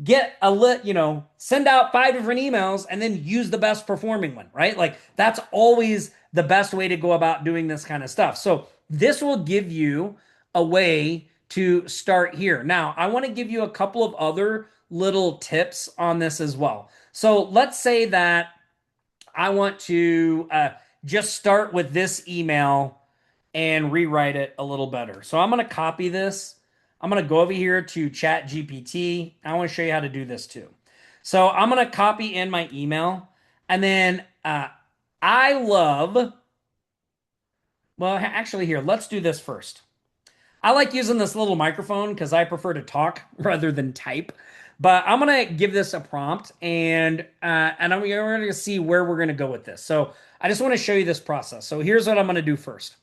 Get a send out five different emails and then use the best performing one, right? Like that's always the best way to go about doing this kind of stuff. So this will give you a way to start here. Now, I want to give you a couple of other little tips on this as well. So let's say that I want to just start with this email and rewrite it a little better. So I'm going to copy this. I'm going to go over here to Chat GPT. I want to show you how to do this too. So I'm going to copy in my email, and then I love, well, actually, here, let's do this first. I like using this little microphone because I prefer to talk rather than type. But I'm gonna give this a prompt, and we're gonna see where we're gonna go with this. So I just want to show you this process. So here's what I'm gonna do first.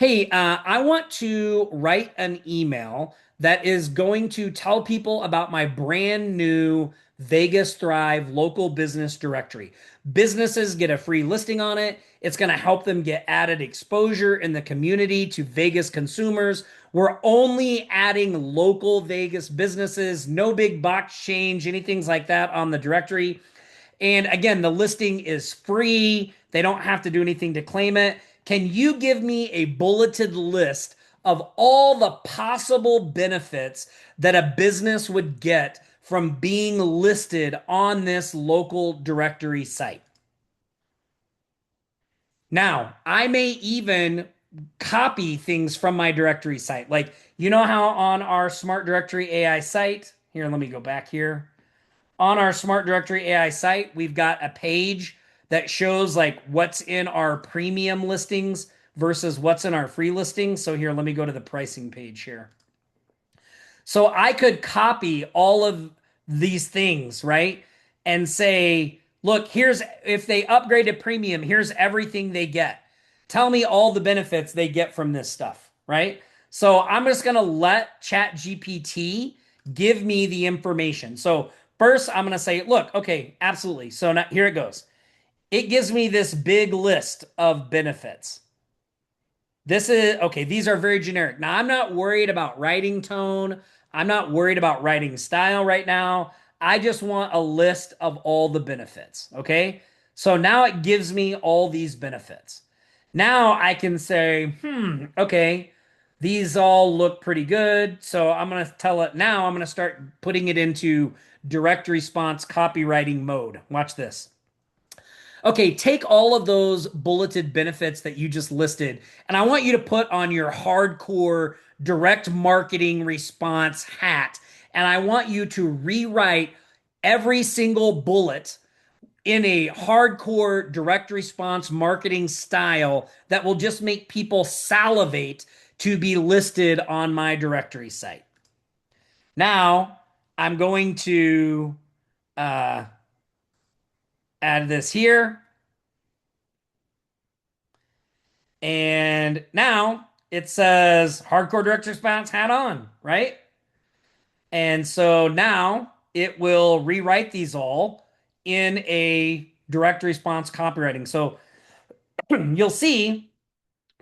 Hey, I want to write an email that is going to tell people about my brand new Vegas Thrive local business directory. Businesses get a free listing on it. It's going to help them get added exposure in the community to Vegas consumers. We're only adding local Vegas businesses, no big box change, anything like that on the directory. And again, the listing is free. They don't have to do anything to claim it. Can you give me a bulleted list of all the possible benefits that a business would get from being listed on this local directory site? Now, I may even copy things from my directory site. Like, you know how on our Smart Directory AI site, here, let me go back here. On our Smart Directory AI site, we've got a page that shows like what's in our premium listings versus what's in our free listings. So here, let me go to the pricing page here. So I could copy all of these things, right? And say, look, here's if they upgrade to premium, here's everything they get. Tell me all the benefits they get from this stuff, right? So I'm just going to let ChatGPT give me the information. So first, I'm going to say, look, okay, absolutely. So now, here it goes. It gives me this big list of benefits. This is okay. These are very generic. Now, I'm not worried about writing tone. I'm not worried about writing style right now. I just want a list of all the benefits. Okay. So now it gives me all these benefits. Now I can say, okay, these all look pretty good. So I'm going to tell it now, I'm going to start putting it into direct response copywriting mode. Watch this. Okay, take all of those bulleted benefits that you just listed, and I want you to put on your hardcore direct marketing response hat. And I want you to rewrite every single bullet in a hardcore direct response marketing style that will just make people salivate to be listed on my directory site. Now, I'm going to uh, add this here. And now it says hardcore direct response hat on, right? And so now it will rewrite these all in a direct response copywriting. So you'll see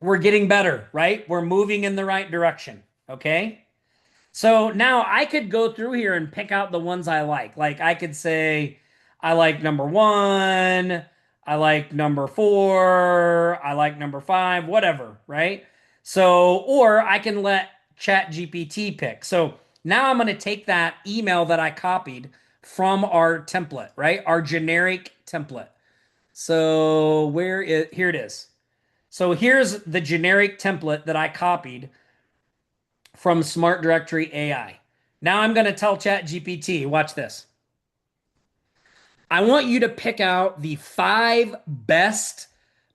we're getting better, right? We're moving in the right direction. Okay. So now I could go through here and pick out the ones I like. Like I could say, I like number one, I like number four, I like number five, whatever, right? So, or I can let Chat GPT pick. So now I'm going to take that email that I copied from our template, right? Our generic template. So here it is. So here's the generic template that I copied from Smart Directory AI. Now I'm going to tell ChatGPT, watch this. I want you to pick out the 5 best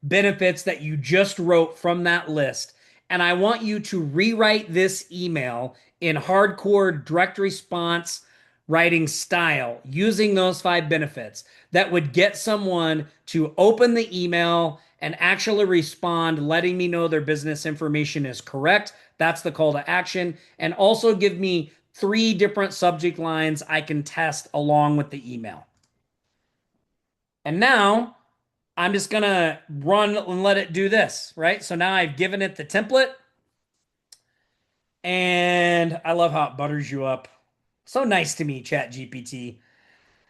benefits that you just wrote from that list. And I want you to rewrite this email in hardcore direct response writing style using those 5 benefits that would get someone to open the email and actually respond, letting me know their business information is correct. That's the call to action. And also give me 3 different subject lines I can test along with the email. And now I'm just going to run and let it do this, right? So now I've given it the template and I love how it butters you up. So nice to me, Chat GPT.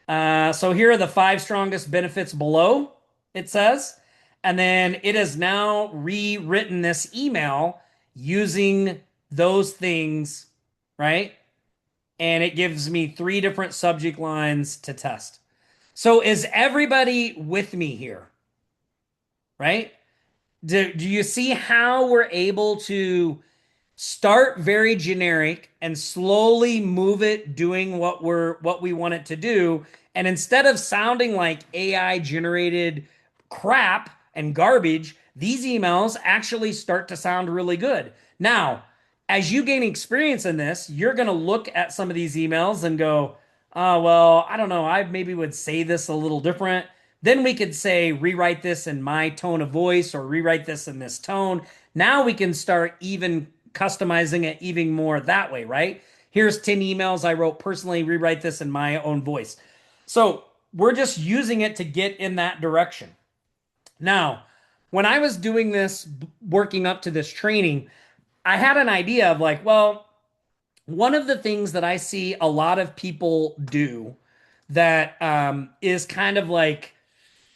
So here are the 5 strongest benefits below, it says. And then it has now rewritten this email using those things, right? And it gives me 3 different subject lines to test. So is everybody with me here? Right? Do you see how we're able to start very generic and slowly move it doing what we want it to do, and instead of sounding like AI generated crap and garbage, these emails actually start to sound really good. Now, as you gain experience in this, you're going to look at some of these emails and go, oh, well, I don't know, I maybe would say this a little different. Then we could say, rewrite this in my tone of voice or rewrite this in this tone. Now we can start even customizing it even more that way, right? Here's 10 emails I wrote personally, rewrite this in my own voice. So we're just using it to get in that direction. Now, when I was doing this, working up to this training, I had an idea of like, well, one of the things that I see a lot of people do that is kind of like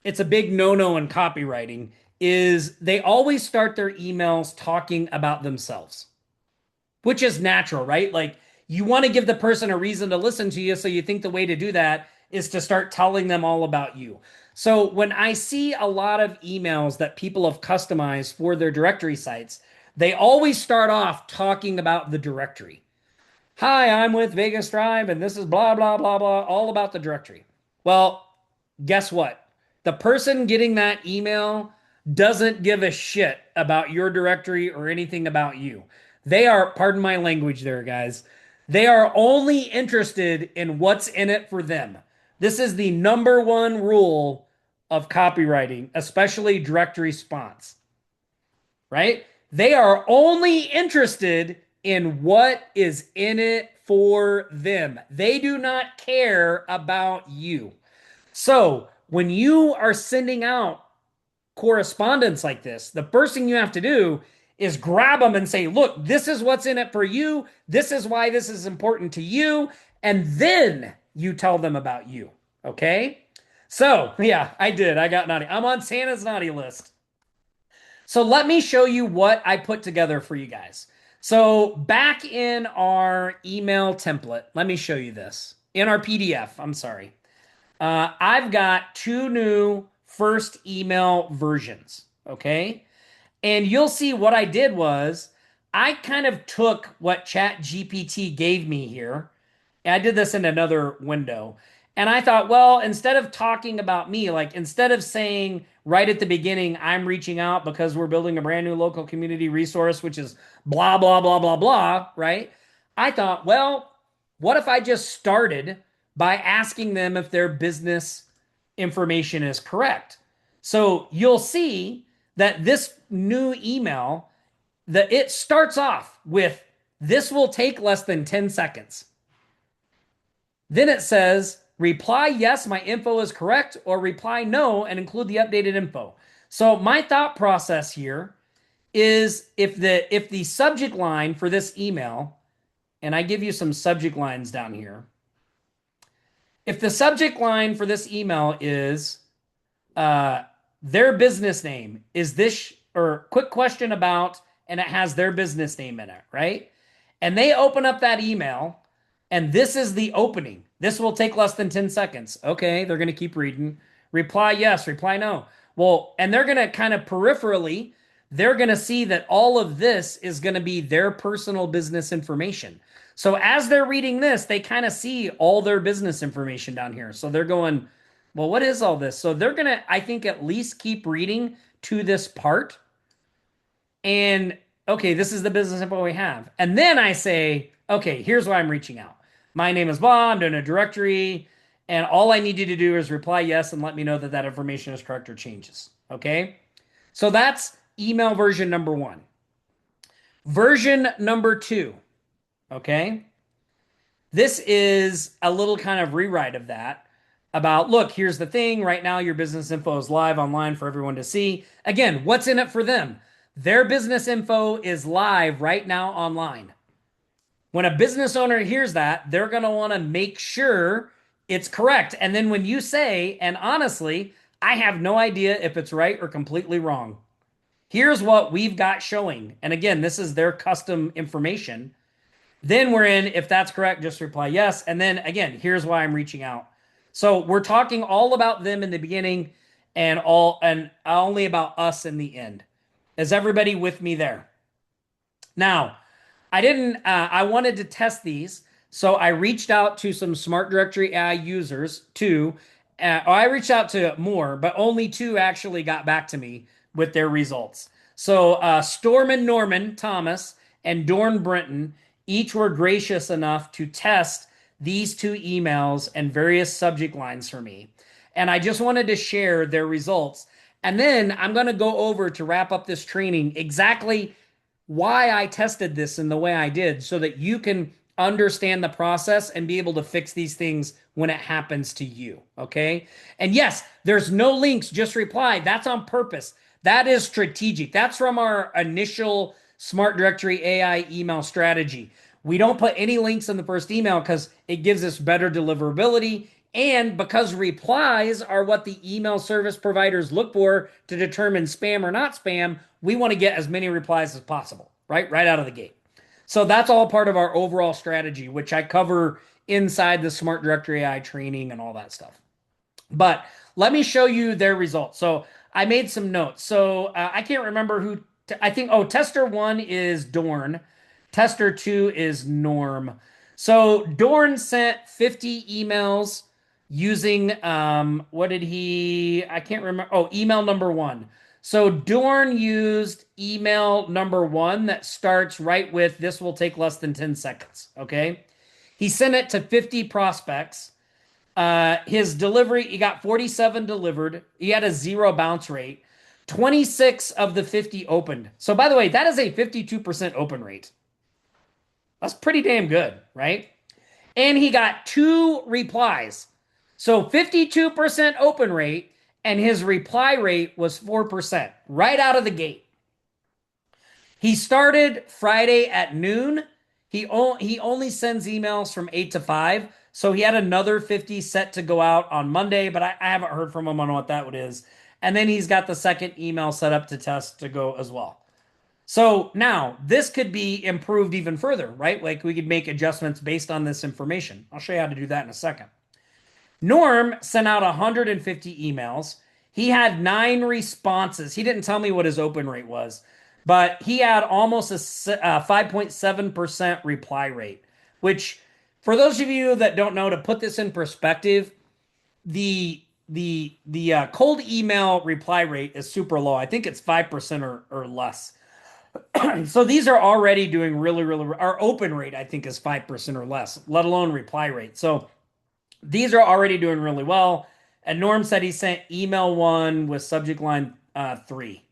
it's a big no-no in copywriting is they always start their emails talking about themselves, which is natural, right? Like you want to give the person a reason to listen to you, so you think the way to do that is to start telling them all about you. So when I see a lot of emails that people have customized for their directory sites, they always start off talking about the directory. Hi, I'm with Vegas Drive, and this is blah, blah, blah, blah, all about the directory. Well, guess what? The person getting that email doesn't give a shit about your directory or anything about you. They are, pardon my language there, guys, they are only interested in what's in it for them. This is the number one rule of copywriting, especially direct response, right? They are only interested in what is in it for them. They do not care about you. So when you are sending out correspondence like this, the first thing you have to do is grab them and say, look, this is what's in it for you. This is why this is important to you. And then you tell them about you. Okay. So yeah, I did. I got naughty. I'm on Santa's naughty list. So let me show you what I put together for you guys. So back in our email template, let me show you this. In our PDF, I'm sorry. I've got 2 new first email versions, okay? And you'll see what I did was I kind of took what Chat GPT gave me here. And I did this in another window. And I thought, well, instead of talking about me, like instead of saying right at the beginning, I'm reaching out because we're building a brand new local community resource, which is blah, blah, blah, blah, blah, right? I thought, well, what if I just started by asking them if their business information is correct? So you'll see that this new email it starts off with this will take less than 10 seconds. Then it says reply yes, my info is correct, or reply no and include the updated info. So my thought process here is if the subject line for this email, and I give you some subject lines down here. If the subject line for this email is uh, their business name, is this, or quick question about, and it has their business name in it, right? And they open up that email, and this is the opening. This will take less than 10 seconds. Okay, they're going to keep reading. Reply yes, reply no. Well, and they're going to kind of peripherally, they're going to see that all of this is going to be their personal business information. So as they're reading this, they kind of see all their business information down here. So they're going, well, what is all this? So they're going to, I think, at least keep reading to this part. And okay, this is the business info we have. And then I say, okay, here's why I'm reaching out. My name is blah, I'm doing a directory, and all I need you to do is reply yes and let me know that that information is correct or changes. Okay? So that's email version number 1. Version number 2. Okay? This is a little kind of rewrite of that about, look, here's the thing. Right now, your business info is live online for everyone to see. Again, what's in it for them? Their business info is live right now online. When a business owner hears that, they're going to want to make sure it's correct. And then when you say, and honestly, I have no idea if it's right or completely wrong. Here's what we've got showing. And again, this is their custom information. Then we're in, if that's correct, just reply yes. And then again, here's why I'm reaching out. So we're talking all about them in the beginning and only about us in the end. Is everybody with me there? Now, I wanted to test these. So I reached out to some Smart Directory AI users, two. I reached out to more, but only 2 actually got back to me with their results. So Storm Norman Thomas and Dorn Brenton each were gracious enough to test these 2 emails and various subject lines for me. And I just wanted to share their results. And then I'm going to go over to wrap up this training exactly why I tested this in the way I did so that you can understand the process and be able to fix these things when it happens to you. Okay. And yes, there's no links, just reply. That's on purpose. That is strategic. That's from our initial Smart Directory AI email strategy. We don't put any links in the first email because it gives us better deliverability. And because replies are what the email service providers look for to determine spam or not spam, we want to get as many replies as possible, right? Right out of the gate. So that's all part of our overall strategy, which I cover inside the Smart Directory AI training and all that stuff. But let me show you their results. So I made some notes. So I can't remember who, I think, tester 1 is Dorn. Tester 2 is Norm. So Dorn sent 50 emails using, what did he, I can't remember. Oh, email number 1. So Dorn used email number 1 that starts right with, this will take less than 10 seconds. Okay. He sent it to 50 prospects. His delivery, he got 47 delivered. He had a 0 bounce rate. 26 of the 50 opened. So by the way, that is a 52% open rate. That's pretty damn good, right? And he got 2 replies. So 52% open rate, and his reply rate was 4% right out of the gate. He started Friday at noon. He only sends emails from 8 to 5. So he had another 50 set to go out on Monday, but I haven't heard from him on what that is. And then he's got the second email set up to test to go as well. So now this could be improved even further, right? Like we could make adjustments based on this information. I'll show you how to do that in a second. Norm sent out 150 emails. He had 9 responses. He didn't tell me what his open rate was, but he had almost a 5.7% reply rate, which for those of you that don't know, to put this in perspective, the cold email reply rate is super low. I think it's 5% or less. So these are already doing really, really, our open rate, I think, is 5% or less, let alone reply rate. So these are already doing really well. And Norm said he sent email 1 with subject line 3.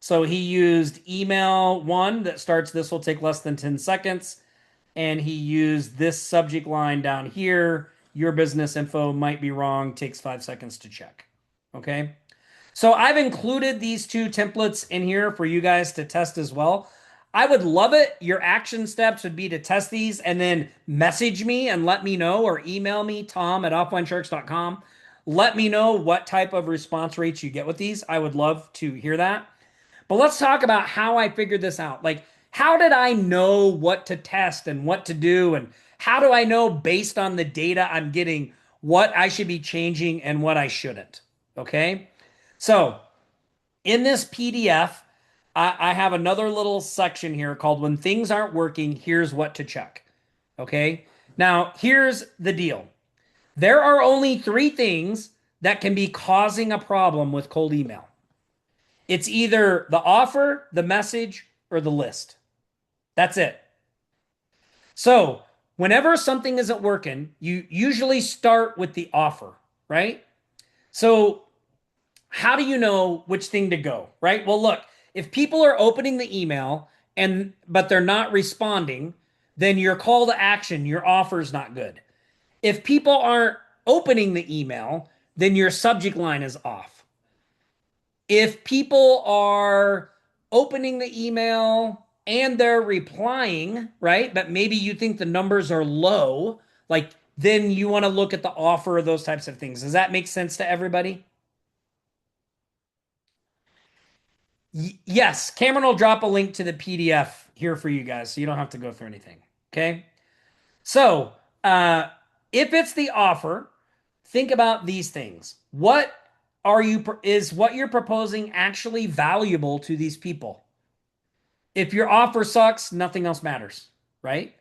So he used email one that starts, this will take less than 10 seconds. And he used this subject line down here. Your business info might be wrong, takes 5 seconds to check. Okay. So I've included these two templates in here for you guys to test as well. I would love it. Your action steps would be to test these and then message me and let me know, or email me, tom@offlinesharks.com. Let me know what type of response rates you get with these. I would love to hear that. But let's talk about how I figured this out. Like, how did I know what to test and what to do? And how do I know based on the data I'm getting what I should be changing and what I shouldn't? Okay. So in this PDF, I have another little section here called When Things Aren't Working, Here's What to Check. Okay. Now, here's the deal. There are only three things that can be causing a problem with cold email. It's either the offer, the message, or the list. That's it. So, whenever something isn't working, you usually start with the offer, right? So, how do you know which thing to go, right? Well, look, if people are opening the email but they're not responding, then your call to action, your offer is not good. If people aren't opening the email, then your subject line is off. If people are opening the email and they're replying, right? But maybe you think the numbers are low, like then you want to look at the offer, those types of things. Does that make sense to everybody? Yes, Cameron will drop a link to the PDF here for you guys, so you don't have to go through anything. Okay. So, if it's the offer, think about these things. Is what you're proposing actually valuable to these people? If your offer sucks, nothing else matters, right?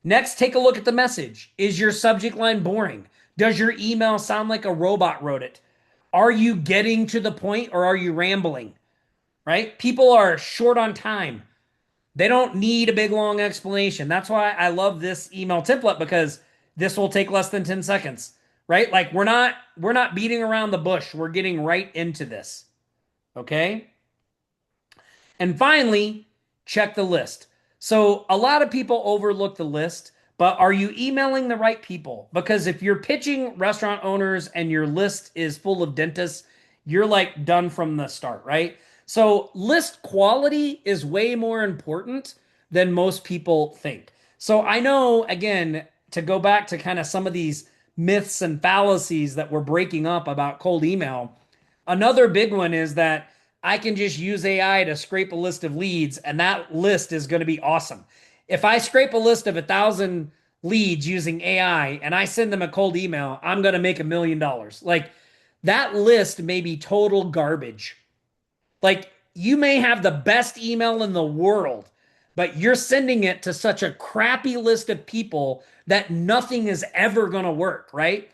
Next, take a look at the message. Is your subject line boring? Does your email sound like a robot wrote it? Are you getting to the point or are you rambling? Right? People are short on time. They don't need a big long explanation. That's why I love this email template, because this will take less than 10 seconds, right? Like we're not beating around the bush. We're getting right into this. Okay? And finally, check the list. So a lot of people overlook the list, but are you emailing the right people? Because if you're pitching restaurant owners and your list is full of dentists, you're like done from the start, right? So list quality is way more important than most people think. So I know, again, to go back to kind of some of these myths and fallacies that we're breaking up about cold email, another big one is that I can just use AI to scrape a list of leads, and that list is going to be awesome. If I scrape a list of 1,000 leads using AI and I send them a cold email, I'm going to make $1 million. Like that list may be total garbage. Like you may have the best email in the world, but you're sending it to such a crappy list of people that nothing is ever going to work, right?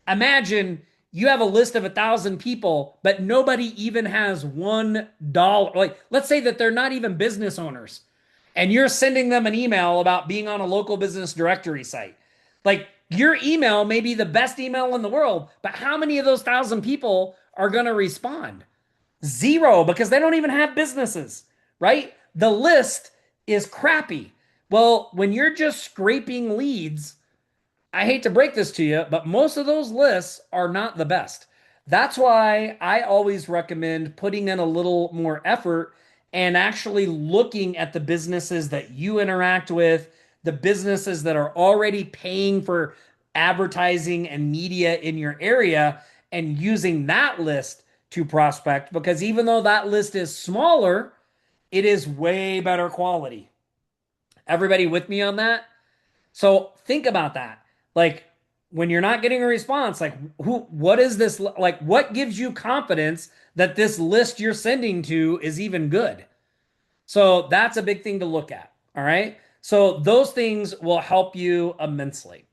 Imagine you have a list of 1,000 people, but nobody even has $1. Like, let's say that they're not even business owners, and you're sending them an email about being on a local business directory site. Like, your email may be the best email in the world, but how many of those 1,000 people are going to respond? Zero, because they don't even have businesses, right? The list is crappy. Well, when you're just scraping leads, I hate to break this to you, but most of those lists are not the best. That's why I always recommend putting in a little more effort and actually looking at the businesses that you interact with, the businesses that are already paying for advertising and media in your area, and using that list to prospect. Because even though that list is smaller, it is way better quality. Everybody with me on that? So think about that. Like when you're not getting a response, like what is this? Like what gives you confidence that this list you're sending to is even good? So that's a big thing to look at. All right. So those things will help you immensely.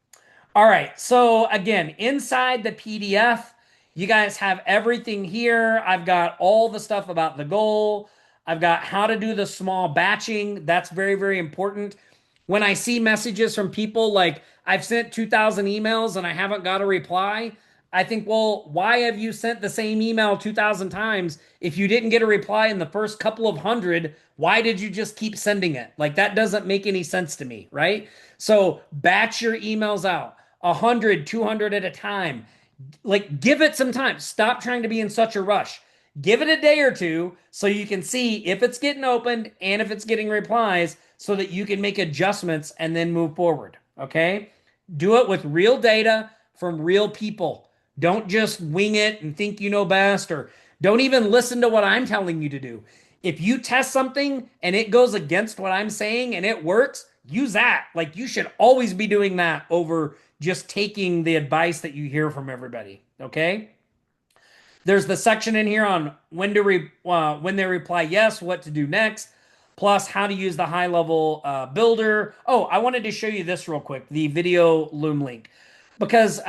All right. So again, inside the PDF, you guys have everything here. I've got all the stuff about the goal. I've got how to do the small batching. That's very, very important. When I see messages from people like I've sent 2,000 emails and I haven't got a reply, I think, well, why have you sent the same email 2,000 times? If you didn't get a reply in the first couple of hundred, why did you just keep sending it? Like that doesn't make any sense to me, right? So batch your emails out 100, 200 at a time. Like give it some time. Stop trying to be in such a rush. Give it a day or two so you can see if it's getting opened and if it's getting replies so that you can make adjustments and then move forward. Okay. Do it with real data from real people. Don't just wing it and think you know best, or don't even listen to what I'm telling you to do. If you test something and it goes against what I'm saying and it works, use that. Like you should always be doing that over just taking the advice that you hear from everybody. Okay. There's the section in here on when they reply yes, what to do next, plus how to use the HighLevel builder. Oh, I wanted to show you this real quick, the video Loom link, because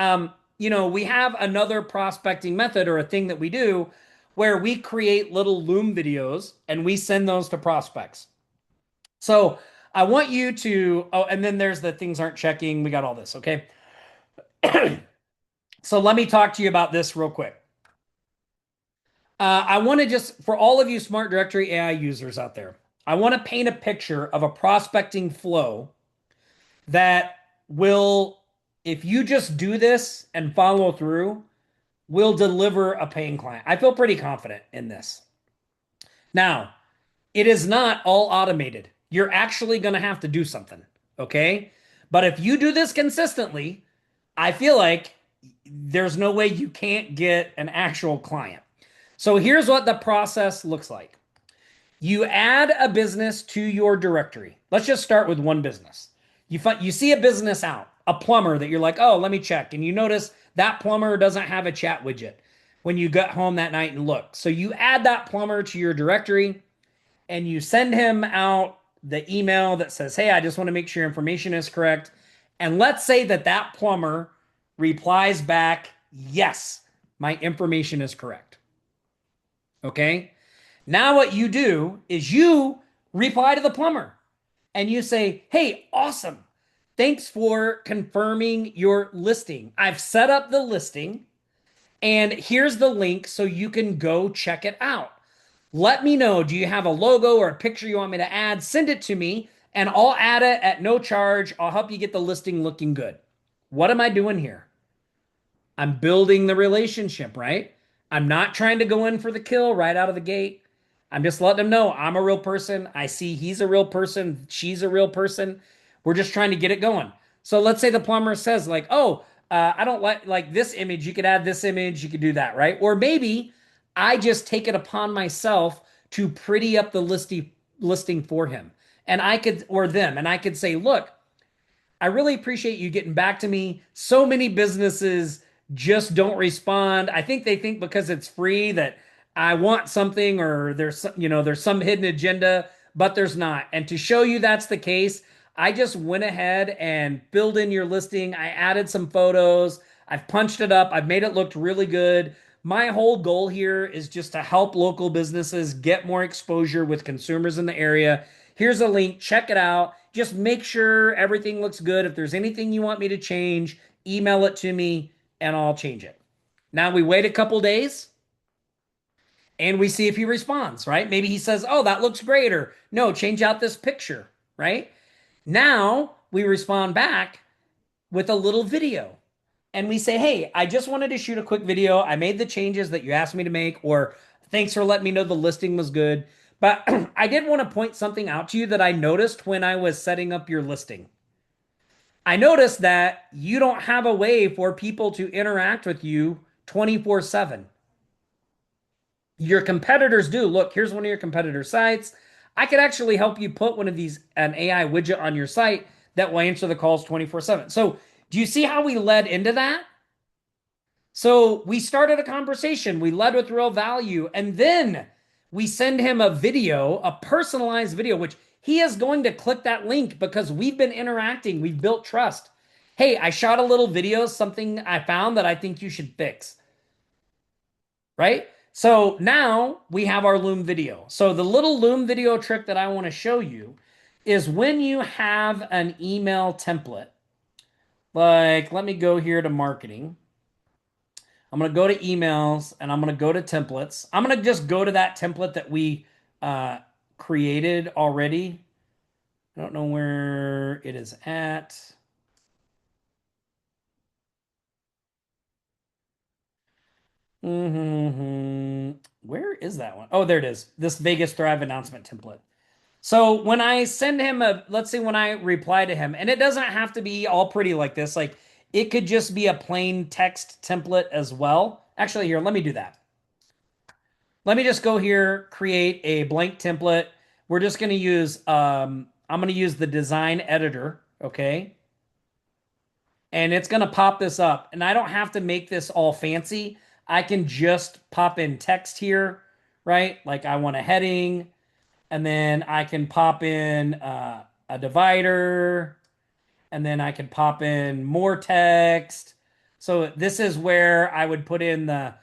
we have another prospecting method or a thing that we do where we create little Loom videos and we send those to prospects. So I want you to, oh, and then there's the things aren't checking. We got all this, okay? So let me talk to you about this real quick. I want to just, for all of you Smart Directory AI users out there, I want to paint a picture of a prospecting flow that will, if you just do this and follow through, will deliver a paying client. I feel pretty confident in this. Now, it is not all automated. You're actually going to have to do something, okay? But if you do this consistently, I feel like there's no way you can't get an actual client. So here's what the process looks like. You add a business to your directory. Let's just start with one business. You see a business out, a plumber that you're like, oh, let me check. And you notice that plumber doesn't have a chat widget when you got home that night and look. So you add that plumber to your directory and you send him out the email that says, hey, I just want to make sure your information is correct. And let's say that that plumber replies back, yes, my information is correct. Okay. Now what you do is you reply to the plumber and you say, hey, awesome. Thanks for confirming your listing. I've set up the listing and here's the link so you can go check it out. Let me know, do you have a logo or a picture you want me to add? Send it to me and I'll add it at no charge. I'll help you get the listing looking good. What am I doing here? I'm building the relationship, right? I'm not trying to go in for the kill right out of the gate. I'm just letting them know I'm a real person. I see he's a real person. She's a real person. We're just trying to get it going. So let's say the plumber says like, "Oh, I don't like this image. You could add this image. You could do that, right?" Or maybe I just take it upon myself to pretty up the listing for him, and I could or them, and I could say, "Look, I really appreciate you getting back to me. So many businesses just don't respond. I think they think because it's free that I want something or there's some hidden agenda, but there's not. And to show you that's the case, I just went ahead and filled in your listing. I added some photos. I've punched it up. I've made it look really good. My whole goal here is just to help local businesses get more exposure with consumers in the area. Here's a link. Check it out. Just make sure everything looks good. If there's anything you want me to change, email it to me and I'll change it. Now we wait a couple days and we see if he responds, right? Maybe he says, oh, that looks great, or no, change out this picture, right? Now we respond back with a little video and we say, hey, I just wanted to shoot a quick video. I made the changes that you asked me to make, or thanks for letting me know the listing was good. But I did want to point something out to you that I noticed when I was setting up your listing. I noticed that you don't have a way for people to interact with you 24/7. Your competitors do. Look, here's one of your competitor sites. I could actually help you put one of these, an AI widget on your site that will answer the calls 24/7. So, do you see how we led into that? So we started a conversation. We led with real value. And then we send him a video, a personalized video, which he is going to click that link because we've been interacting. We've built trust. Hey, I shot a little video, something I found that I think you should fix. Right? So now we have our Loom video. So the little Loom video trick that I want to show you is when you have an email template, like let me go here to marketing. I'm going to go to emails and I'm going to go to templates. I'm going to just go to that template that we uh, created already. I don't know where it is at. Where is that one? Oh, there it is. This Vegas Thrive announcement template. So when I send him let's say when I reply to him, and it doesn't have to be all pretty like this, like it could just be a plain text template as well. Actually, here, let me do that. Let me just go here, create a blank template. We're just going to use, I'm going to use the design editor, okay? And it's going to pop this up. And I don't have to make this all fancy. I can just pop in text here, right? Like I want a heading, and then I can pop in a divider, and then I can pop in more text. So this is where I would put in the,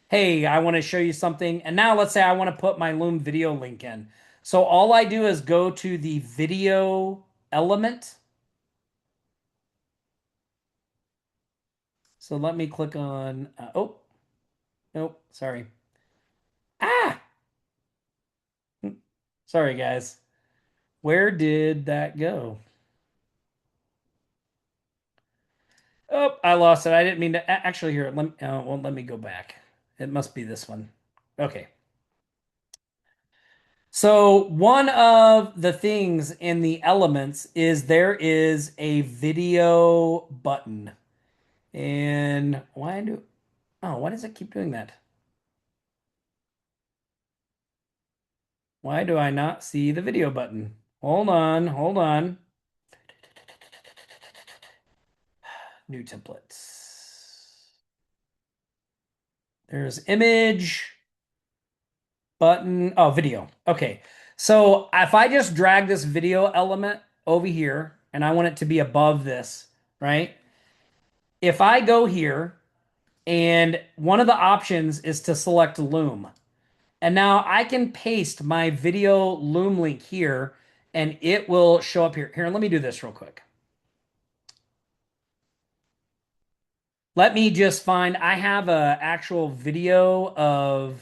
hey, I want to show you something. And now let's say I want to put my Loom video link in. So all I do is go to the video element. So let me click on, oh, nope, sorry. Ah, sorry guys. Where did that go? Oh, I lost it. I didn't mean to. Actually, here, well, let me go back. It must be this one. Okay. So one of the things in the elements is there is a video button. And why does it keep doing that? Why do I not see the video button? Hold on, hold on. New templates. There's image, button. Oh, video. Okay. So if I just drag this video element over here and I want it to be above this, right? If I go here and one of the options is to select Loom. And now I can paste my video Loom link here and it will show up here. Here, let me do this real quick. Let me just find, I have a actual video of,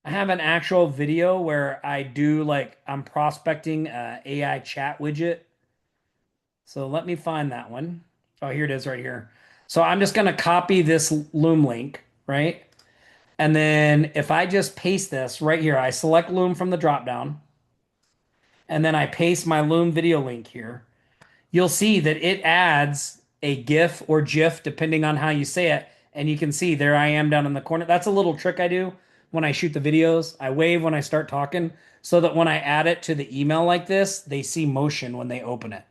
I have an actual video where I do like, I'm prospecting a AI chat widget. So let me find that one. Oh, here it is right here. So I'm just going to copy this Loom link, right? And then if I just paste this right here, I select Loom from the dropdown, and then I paste my Loom video link here. You'll see that it adds a GIF or GIF, depending on how you say it. And you can see there I am down in the corner. That's a little trick I do when I shoot the videos. I wave when I start talking so that when I add it to the email like this, they see motion when they open it.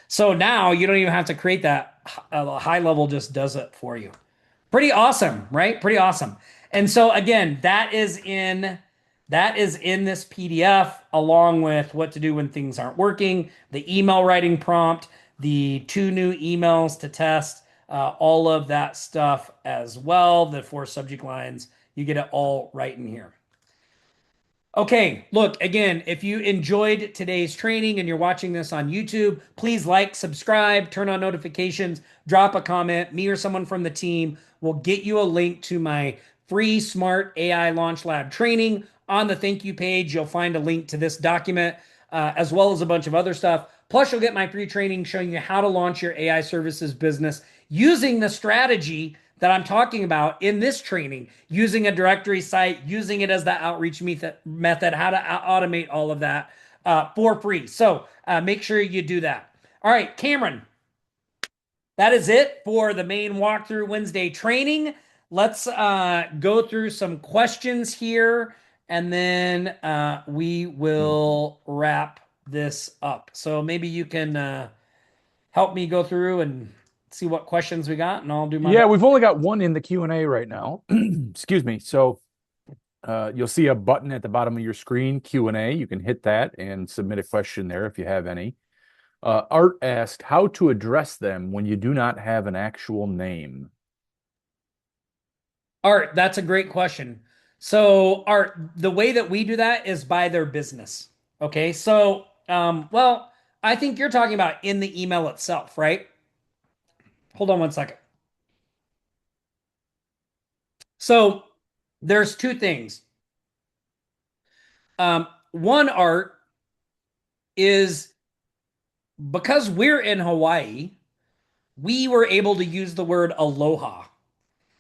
So now you don't even have to create that. HighLevel just does it for you. Pretty awesome, right? Pretty awesome. And so again, that is in this PDF along with what to do when things aren't working, the email writing prompt, the two new emails to test, all of that stuff as well, the four subject lines. You get it all right in here. Okay, look, again, if you enjoyed today's training and you're watching this on YouTube, please like, subscribe, turn on notifications, drop a comment. Me or someone from the team will get you a link to my free Smart AI Launch Lab training. On the thank you page, you'll find a link to this document, as well as a bunch of other stuff. Plus, you'll get my free training showing you how to launch your AI services business using the strategy that I'm talking about in this training, using a directory site, using it as the outreach method, how to automate all of that for free. So make sure you do that. All right, Cameron, that is it for the main walkthrough Wednesday training. Let's go through some questions here, and then we will wrap this up. So maybe you can help me go through and see what questions we got, and I'll do my Yeah, best. we've only got one in the Q&A right now. Excuse me. So you'll see a button at the bottom of your screen, Q&A. You can hit that and submit a question there if you have any. Art asked how to address them when you do not have an actual name. Art, that's a great question. So, Art, the way that we do that is by their business. Okay. So, well, I think you're talking about in the email itself, right? Hold on one second. So there's two things. One art is because we're in Hawaii, we were able to use the word aloha.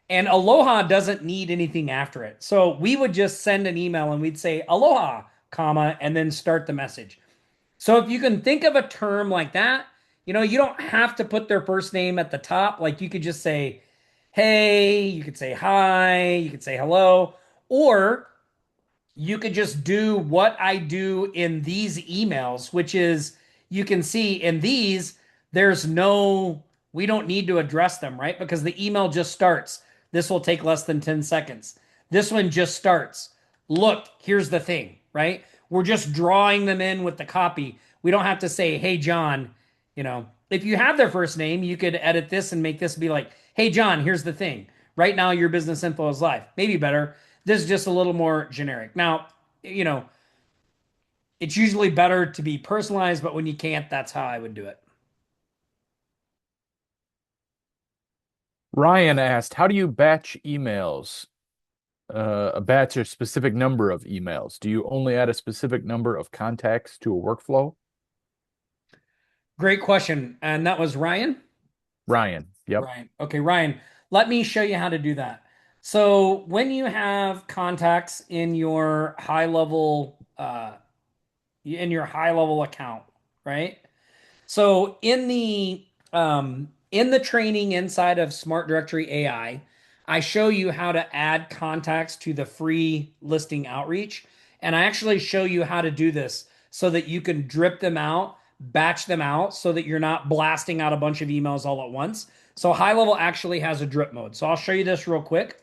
And aloha doesn't need anything after it. So we would just send an email and we'd say aloha, comma, and then start the message. So if you can think of a term like that, you don't have to put their first name at the top. Like you could just say, hey, you could say hi, you could say hello, or you could just do what I do in these emails, which is you can see in these, we don't need to address them, right? Because the email just starts. This will take less than 10 seconds. This one just starts. Look, here's the thing, right? We're just drawing them in with the copy. We don't have to say, hey, John, if you have their first name, you could edit this and make this be like, hey, John, here's the thing. Right now, your business info is live. Maybe better. This is just a little more generic. Now, you know, it's usually better to be personalized, but when you can't, that's how I would do it. Ryan asked, how do you batch emails? A batch or specific number of emails? Do you only add a specific number of contacts to a workflow? Great question. And that was Ryan? Ryan, yep. Ryan. Okay, Ryan, let me show you how to do that. So when you have contacts in your high level account, right? So in the training inside of Smart Directory AI, I show you how to add contacts to the free listing outreach, and I actually show you how to do this so that you can drip them out, batch them out so that you're not blasting out a bunch of emails all at once. So HighLevel actually has a drip mode. So I'll show you this real quick.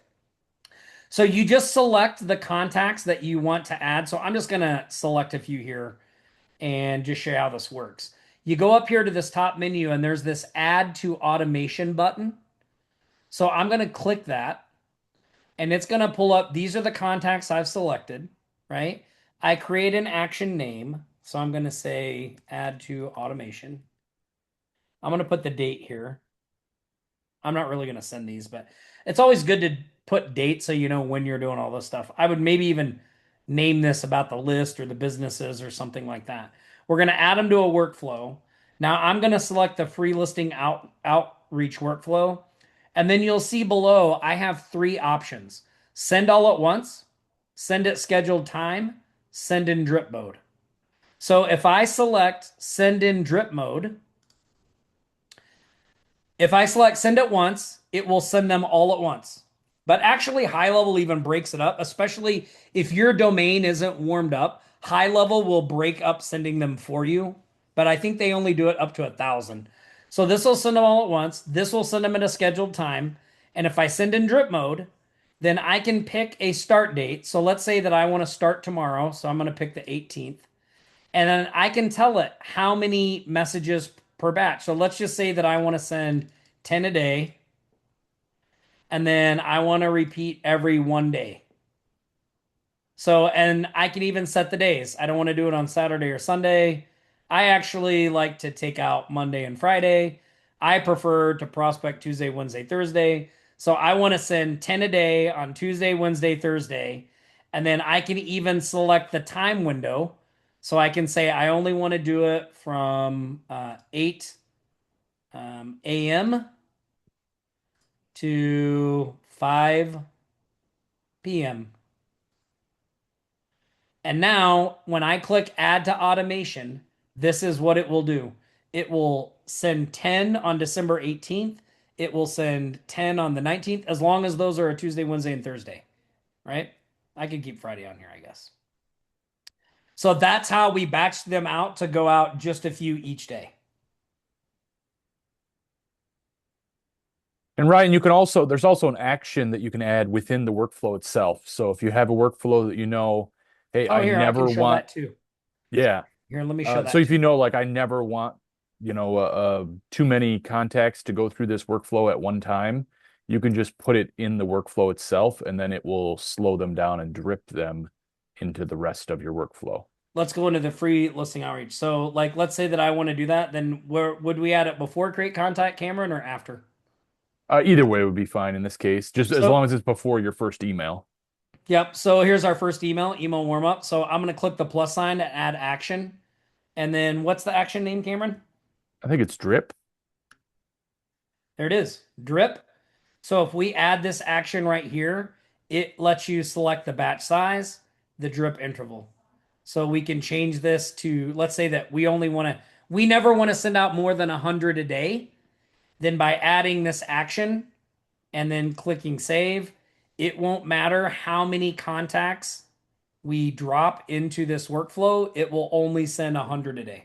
So you just select the contacts that you want to add. So I'm just going to select a few here and just show you how this works. You go up here to this top menu and there's this add to automation button. So I'm going to click that and it's going to pull up. These are the contacts I've selected, right? I create an action name. So I'm going to say add to automation. I'm going to put the date here. I'm not really going to send these, but it's always good to put dates so you know when you're doing all this stuff. I would maybe even name this about the list or the businesses or something like that. We're going to add them to a workflow. Now I'm going to select the free listing outreach workflow. And then you'll see below I have three options. Send all at once, send at scheduled time, send in drip mode. So if I select send in drip mode, if I select send at once, it will send them all at once. But actually, HighLevel even breaks it up, especially if your domain isn't warmed up. HighLevel will break up sending them for you, but I think they only do it up to 1,000. So this will send them all at once. This will send them at a scheduled time. And if I send in drip mode, then I can pick a start date. So let's say that I want to start tomorrow. So I'm going to pick the 18th. And then I can tell it how many messages per batch. So let's just say that I want to send 10 a day, and then I want to repeat every 1 day. So, and I can even set the days. I don't want to do it on Saturday or Sunday. I actually like to take out Monday and Friday. I prefer to prospect Tuesday, Wednesday, Thursday. So I want to send 10 a day on Tuesday, Wednesday, Thursday. And then I can even select the time window. So I can say I only want to do it from 8 a.m. to 5 p.m. And now when I click add to automation, this is what it will do. It will send 10 on December 18th. It will send 10 on the 19th, as long as those are a Tuesday, Wednesday, and Thursday, right? I could keep Friday on here, I guess. So that's how we batch them out to go out just a few each day. And Ryan, there's also an action that you can add within the workflow itself. So if you have a workflow that hey, Oh, I here, I can never show want, that too. yeah. Here, let me show So that if too. like I never want, too many contacts to go through this workflow at one time, you can just put it in the workflow itself, and then it will slow them down and drip them into the rest of your workflow. Let's go into the free listing outreach. So, like, let's say that I want to do that, then where would we add it before create contact, Cameron, or after? Either way would be fine in this case, just as So, long as it's before your first email. yep. So here's our first email warm up. So I'm going to click the plus sign to add action. And then what's the action name, Cameron? I think it's drip. There it is, drip. So if we add this action right here, it lets you select the batch size, the drip interval. So we can change this to, let's say that we never want to send out more than 100 a day. Then by adding this action and then clicking save, it won't matter how many contacts we drop into this workflow. It will only send 100 a day.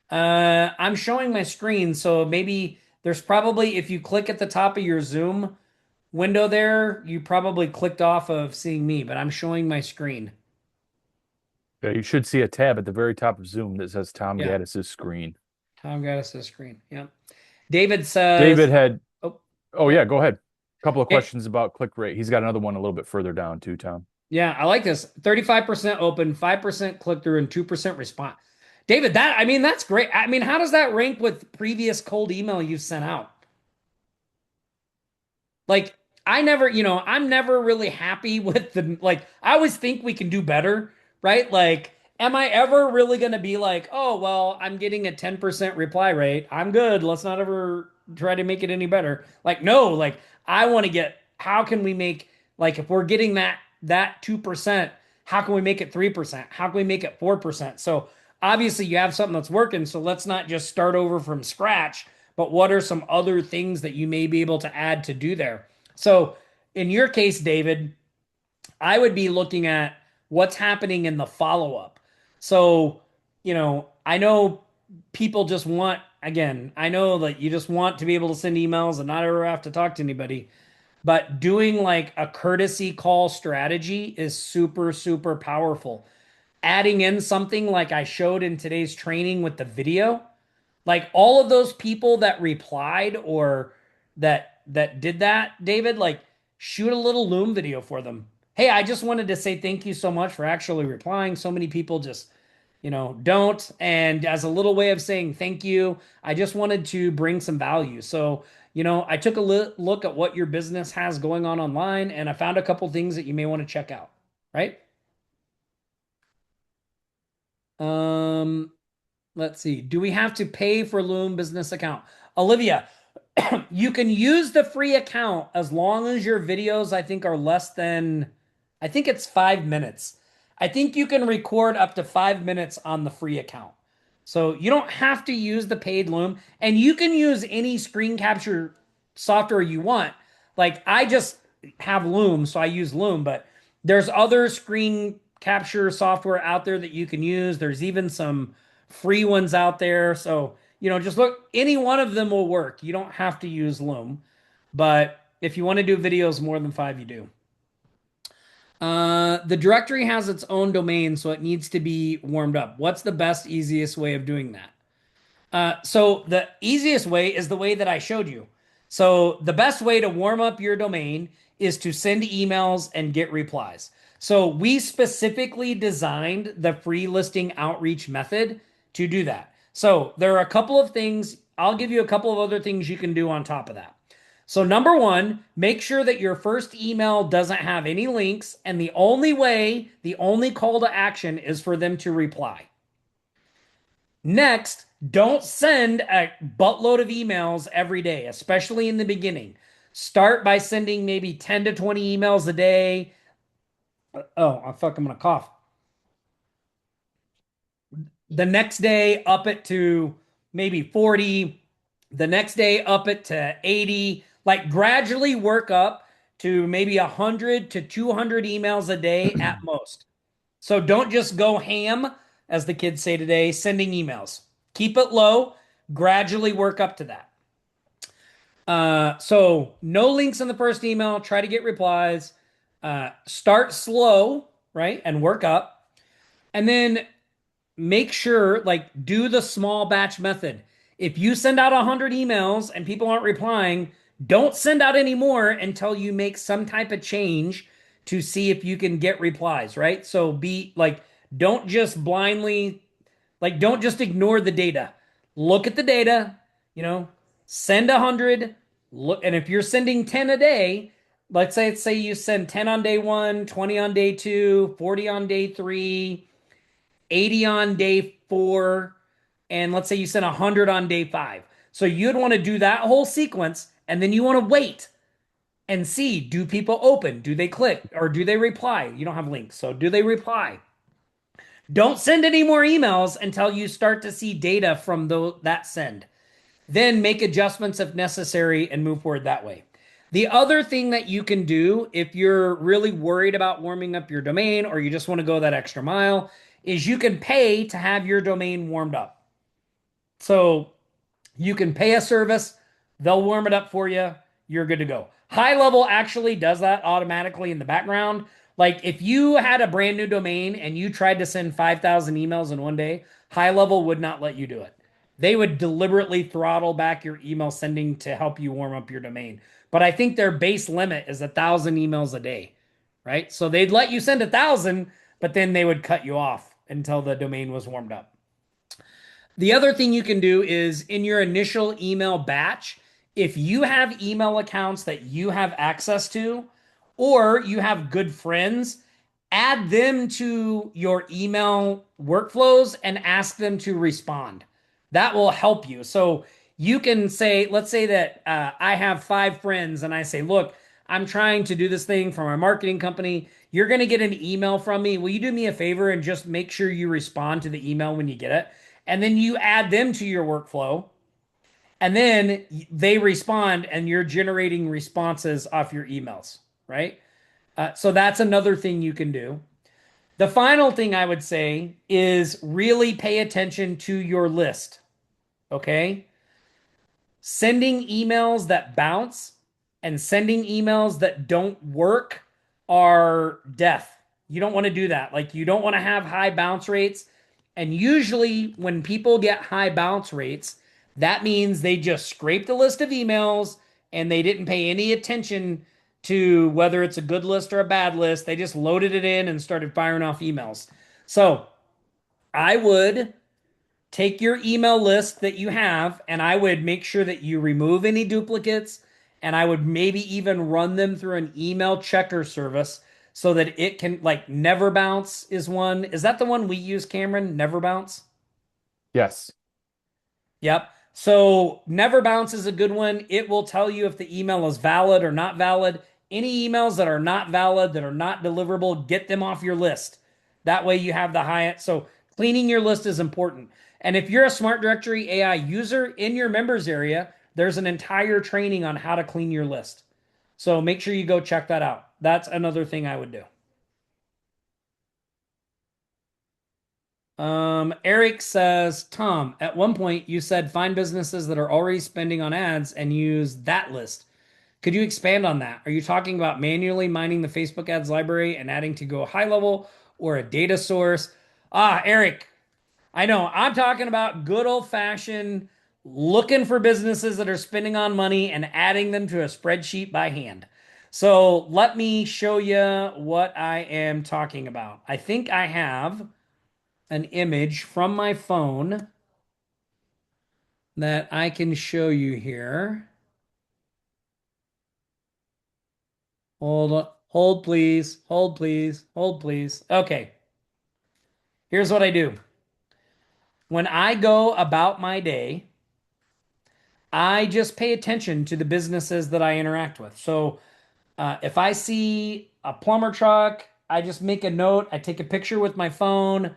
I'm showing my screen, so maybe there's probably, if you click at the top of your Zoom window there, you probably clicked off of seeing me, but I'm showing my screen. Yeah, you should see a tab at the very top of Zoom that says Tom Yeah, Gaddis's screen. Tom got us the screen. Yeah. David says, David had, oh, oh yeah. yeah, go ahead. A couple of Yeah, questions about click rate. He's got another one a little bit further down too, Tom. yeah, I like this. 35% open, 5% click through, and 2% response. David, I mean, that's great. I mean, how does that rank with previous cold email you've sent out? Like, I'm never really happy with I always think we can do better, right? Like, am I ever really going to be like, oh, well, I'm getting a 10% reply rate. I'm good. Let's not ever try to make it any better. Like, no, like, I want to how can we make, like, if we're getting that 2%, how can we make it 3%? How can we make it 4%? So, obviously, you have something that's working. So, let's not just start over from scratch, but what are some other things that you may be able to add to do there? So, in your case, David, I would be looking at what's happening in the follow up. So, I know people just want, again, I know that you just want to be able to send emails and not ever have to talk to anybody, but doing like a courtesy call strategy is super, super powerful. Adding in something like I showed in today's training with the video, like all of those people that replied or that did that, David, like shoot a little Loom video for them. Hey, I just wanted to say thank you so much for actually replying. So many people just, don't. And as a little way of saying thank you, I just wanted to bring some value. So, I took a look at what your business has going on online and I found a couple things that you may want to check out, right? Um, let's see. Do we have to pay for Loom business account? Olivia, you can use the free account as long as your videos, I think, are less than, I think it's 5 minutes. I think you can record up to 5 minutes on the free account. So you don't have to use the paid Loom, and you can use any screen capture software you want. Like I just have Loom, so I use Loom, but there's other screen capture software out there that you can use. There's even some free ones out there. So, just look, any one of them will work. You don't have to use Loom, but if you want to do videos more than 5, you do. The directory has its own domain, so it needs to be warmed up. What's the best, easiest way of doing that? So the easiest way is the way that I showed you. So the best way to warm up your domain is to send emails and get replies. So we specifically designed the free listing outreach method to do that. So there are a couple of things. I'll give you a couple of other things you can do on top of that. So number one, make sure that your first email doesn't have any links, and the only call to action is for them to reply. Next, don't send a buttload of emails every day, especially in the beginning. Start by sending maybe 10 to 20 emails a day. Oh, I'm gonna cough. The next day, up it to maybe 40. The next day, up it to 80. Like gradually work up to maybe 100 to 200 emails a day at most. So don't just go ham, as the kids say today, sending emails. Keep it low, gradually work up to that. So no links in the first email, try to get replies. Start slow, right? And work up. And then make sure, like, do the small batch method. If you send out 100 emails and people aren't replying, don't send out any more until you make some type of change to see if you can get replies, right? So be like, don't just blindly, like, don't just ignore the data. Look at the data You know, send 100. Look, and if you're sending 10 a day, let's say you send 10 on day one, 20 on day two, 40 on day three, 80 on day four, and let's say you send 100 on day five. So you'd want to do that whole sequence, and then you want to wait and see, do people open? Do they click or do they reply? You don't have links, so do they reply? Don't send any more emails until you start to see data from that send. Then make adjustments if necessary and move forward that way. The other thing that you can do if you're really worried about warming up your domain or you just want to go that extra mile is you can pay to have your domain warmed up. So you can pay a service, they'll warm it up for you, you're good to go. HighLevel actually does that automatically in the background. Like if you had a brand new domain and you tried to send 5,000 emails in one day, HighLevel would not let you do it. They would deliberately throttle back your email sending to help you warm up your domain. But I think their base limit is 1,000 emails a day, right? So they'd let you send 1,000, but then they would cut you off until the domain was warmed up. The other thing you can do is in your initial email batch, if you have email accounts that you have access to, or you have good friends, add them to your email workflows and ask them to respond. That will help you. So you can say, let's say that I have 5 friends and I say, look, I'm trying to do this thing for my marketing company. You're going to get an email from me. Will you do me a favor and just make sure you respond to the email when you get it? And then you add them to your workflow. And then they respond and you're generating responses off your emails, right? So that's another thing you can do. The final thing I would say is really pay attention to your list. Okay. Sending emails that bounce and sending emails that don't work are death. You don't want to do that. Like, you don't want to have high bounce rates. And usually, when people get high bounce rates, that means they just scraped a list of emails and they didn't pay any attention to whether it's a good list or a bad list. They just loaded it in and started firing off emails. So, I would take your email list that you have and I would make sure that you remove any duplicates and I would maybe even run them through an email checker service so that it can, like, never bounce is one. Is that the one we use, Cameron? Never bounce? Yes. Yep. So never bounce is a good one. It will tell you if the email is valid or not valid. Any emails that are not valid, that are not deliverable, get them off your list. That way you have the high. So cleaning your list is important. And if you're a Smart Directory AI user in your members area, there's an entire training on how to clean your list. So make sure you go check that out. That's another thing I would do. Eric says, Tom, at one point you said find businesses that are already spending on ads and use that list. Could you expand on that? Are you talking about manually mining the Facebook ads library and adding to go HighLevel or a data source? Ah, Eric, I know. I'm talking about good old fashioned looking for businesses that are spending on money and adding them to a spreadsheet by hand. So let me show you what I am talking about. I think I have an image from my phone that I can show you here. Hold on. Hold, please. Hold, please. Hold, please. Okay. Here's what I do. When I go about my day, I just pay attention to the businesses that I interact with. So if I see a plumber truck, I just make a note. I take a picture with my phone.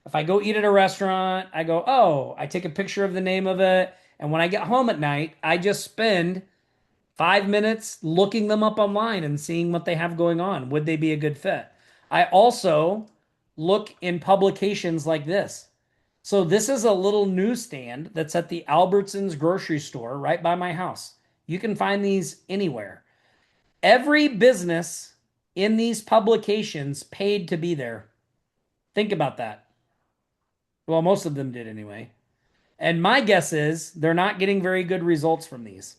If I go eat at a restaurant, I go, oh, I take a picture of the name of it. And when I get home at night, I just spend 5 minutes looking them up online and seeing what they have going on. Would they be a good fit? I also look in publications like this. So this is a little newsstand that's at the Albertsons grocery store right by my house. You can find these anywhere. Every business in these publications paid to be there. Think about that. Well, most of them did anyway. And my guess is they're not getting very good results from these.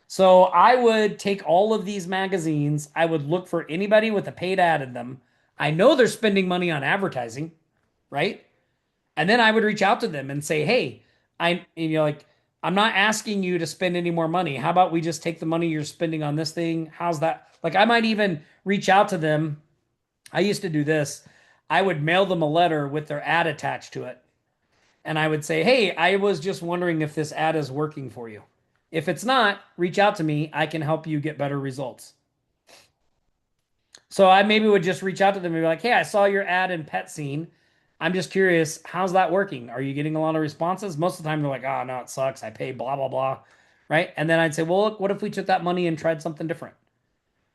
So I would take all of these magazines. I would look for anybody with a paid ad in them. I know they're spending money on advertising, right? And then I would reach out to them and say, "Hey, like I'm not asking you to spend any more money. How about we just take the money you're spending on this thing? How's that? Like, I might even reach out to them. I used to do this. I would mail them a letter with their ad attached to it. And I would say, hey, I was just wondering if this ad is working for you. If it's not, reach out to me. I can help you get better results. So I maybe would just reach out to them and be like, hey, I saw your ad in Pet Scene. I'm just curious, how's that working? Are you getting a lot of responses? Most of the time they're like, oh, no, it sucks. I pay blah, blah, blah. Right. And then I'd say, well, look, what if we took that money and tried something different?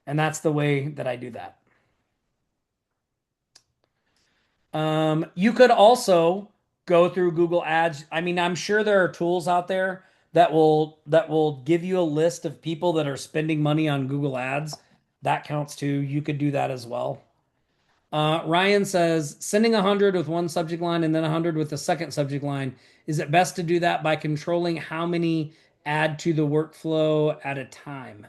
And that's the way that I do that. You could also go through Google Ads. I mean, I'm sure there are tools out there that will give you a list of people that are spending money on Google Ads. That counts too. You could do that as well. Ryan says sending 100 with one subject line and then 100 with the second subject line. Is it best to do that by controlling how many add to the workflow at a time?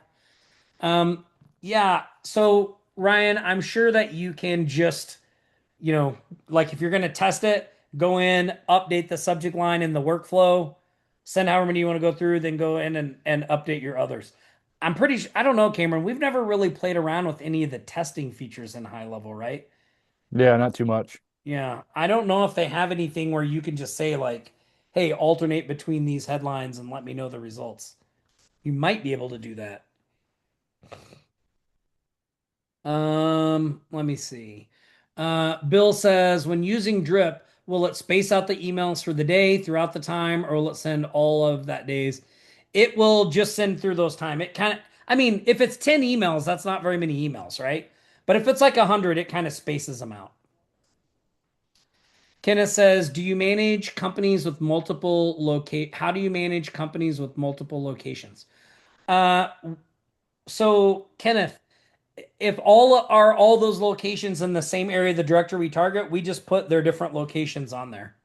Um, yeah. So Ryan, I'm sure that you can just you know, like if you're going to test it, go in, update the subject line in the workflow, send however many you want to go through, then go in and update your others. I'm pretty sure, I don't know, Cameron, we've never really played around with any of the testing features in HighLevel, right? Yeah, not too much. Yeah. I don't know if they have anything where you can just say, like, hey, alternate between these headlines and let me know the results. You might be able to do that. Let me see. Bill says, when using drip, will it space out the emails for the day throughout the time, or will it send all of that days? It will just send through those time. It kind of, I mean, if it's 10 emails, that's not very many emails, right? But if it's like 100, it kind of spaces them out. Kenneth says, do you manage companies with multiple locate? How do you manage companies with multiple locations? Uh, so Kenneth, if all those locations in the same area of the directory we target, we just put their different locations on there.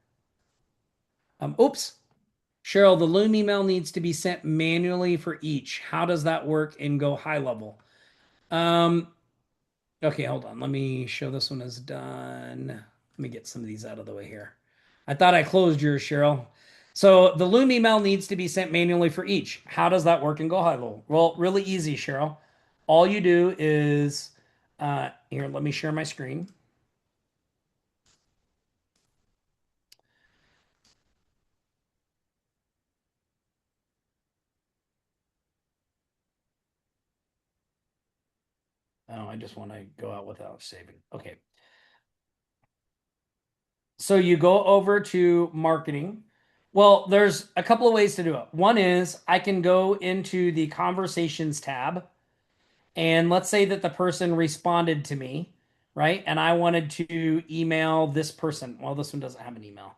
Oops. Cheryl, the Loom email needs to be sent manually for each. How does that work in Go HighLevel? Um, okay, hold on. Let me show this one is done. Let me get some of these out of the way here. I thought I closed yours, Cheryl. So the Loom email needs to be sent manually for each. How does that work in Go HighLevel? Well, really easy, Cheryl. All you do is here, let me share my screen. Oh, I just want to go out without saving. Okay. So you go over to marketing. Well, there's a couple of ways to do it. One is I can go into the conversations tab, and let's say that the person responded to me, right? And I wanted to email this person. Well, this one doesn't have an email.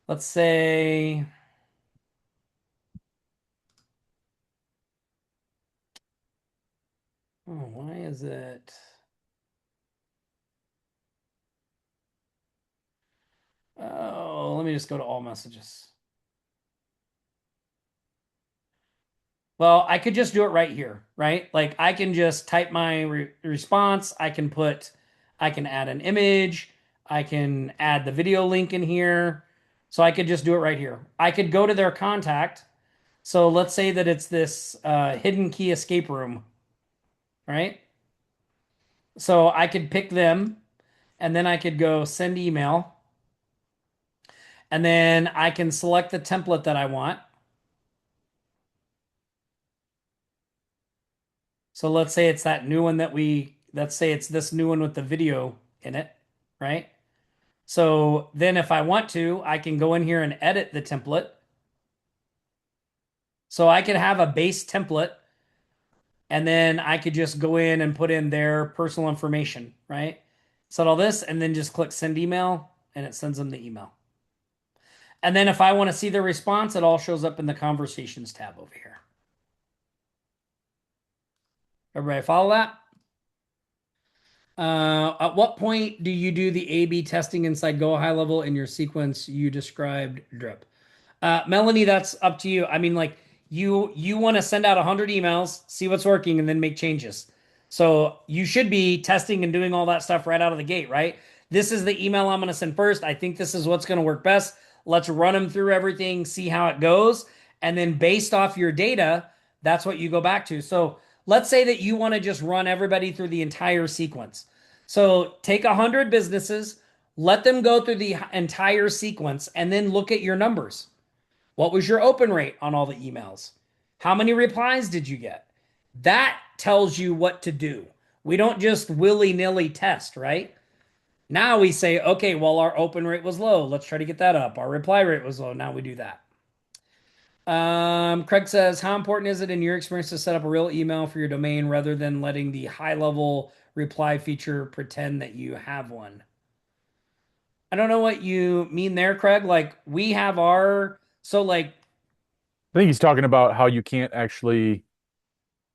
Let's say, oh, why is it? Oh, let me just go to all messages. Well, I could just do it right here, right? Like I can just type my response. I can add an image. I can add the video link in here. So I could just do it right here. I could go to their contact. So let's say that it's this hidden key escape room, right? So I could pick them and then I could go send email. And then I can select the template that I want. So let's say it's that new one let's say it's this new one with the video in it, right? So then if I want to, I can go in here and edit the template. So I could have a base template and then I could just go in and put in their personal information, right? Set all this and then just click send email and it sends them the email. And then if I want to see the response, it all shows up in the conversations tab over here. Everybody follow that? At what point do you do the A/B testing inside Go HighLevel in your sequence you described drip? Melanie, that's up to you. I mean, like you want to send out 100 emails, see what's working, and then make changes. So you should be testing and doing all that stuff right out of the gate, right? This is the email I'm going to send first. I think this is what's going to work best. Let's run them through everything, see how it goes. And then based off your data, that's what you go back to. So let's say that you want to just run everybody through the entire sequence. So take 100 businesses, let them go through the entire sequence, and then look at your numbers. What was your open rate on all the emails? How many replies did you get? That tells you what to do. We don't just willy nilly test, right? Now we say, okay, well, our open rate was low. Let's try to get that up. Our reply rate was low. Now we do that. Craig says, how important is it in your experience to set up a real email for your domain rather than letting the HighLevel reply feature pretend that you have one? I don't know what you mean there, Craig. Like we have so like I think he's talking about how you can't actually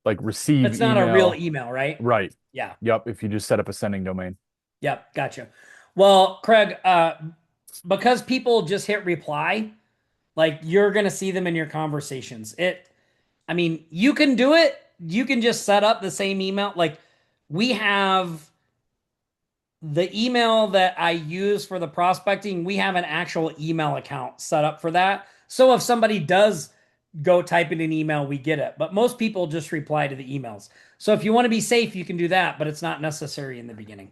like receive it's not a real email. email, right? Right. Yeah. Yep. If you just set up a sending domain. Yep. Gotcha. Well, Craig, because people just hit reply, like you're gonna see them in your conversations. I mean, you can do it. You can just set up the same email. Like we have the email that I use for the prospecting, we have an actual email account set up for that. So if somebody does go type in an email, we get it. But most people just reply to the emails. So if you want to be safe, you can do that, but it's not necessary in the beginning.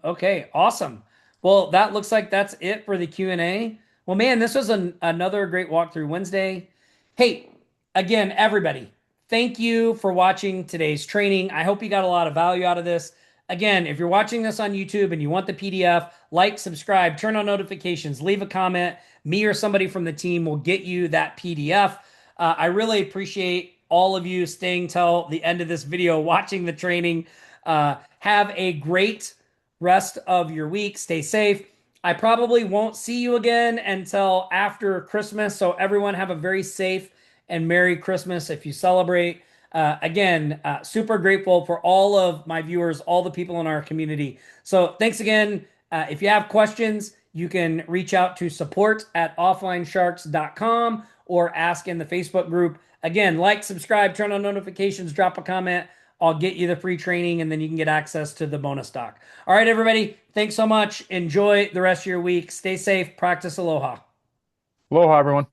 Okay, awesome. Well, that looks like that's it for the Q&A. Well, man, this was another great walkthrough Wednesday. Hey, again, everybody, thank you for watching today's training. I hope you got a lot of value out of this. Again, if you're watching this on YouTube and you want the PDF, like, subscribe, turn on notifications, leave a comment. Me or somebody from the team will get you that PDF. I really appreciate all of you staying till the end of this video, watching the training. Have a great rest of your week. Stay safe. I probably won't see you again until after Christmas. So, everyone, have a very safe and Merry Christmas if you celebrate. Again, super grateful for all of my viewers, all the people in our community. So, thanks again. If you have questions, you can reach out to support@offlinesharks.com or ask in the Facebook group. Again, like, subscribe, turn on notifications, drop a comment. I'll get you the free training and then you can get access to the bonus doc. All right, everybody. Thanks so much. Enjoy the rest of your week. Stay safe. Practice aloha. Aloha, everyone.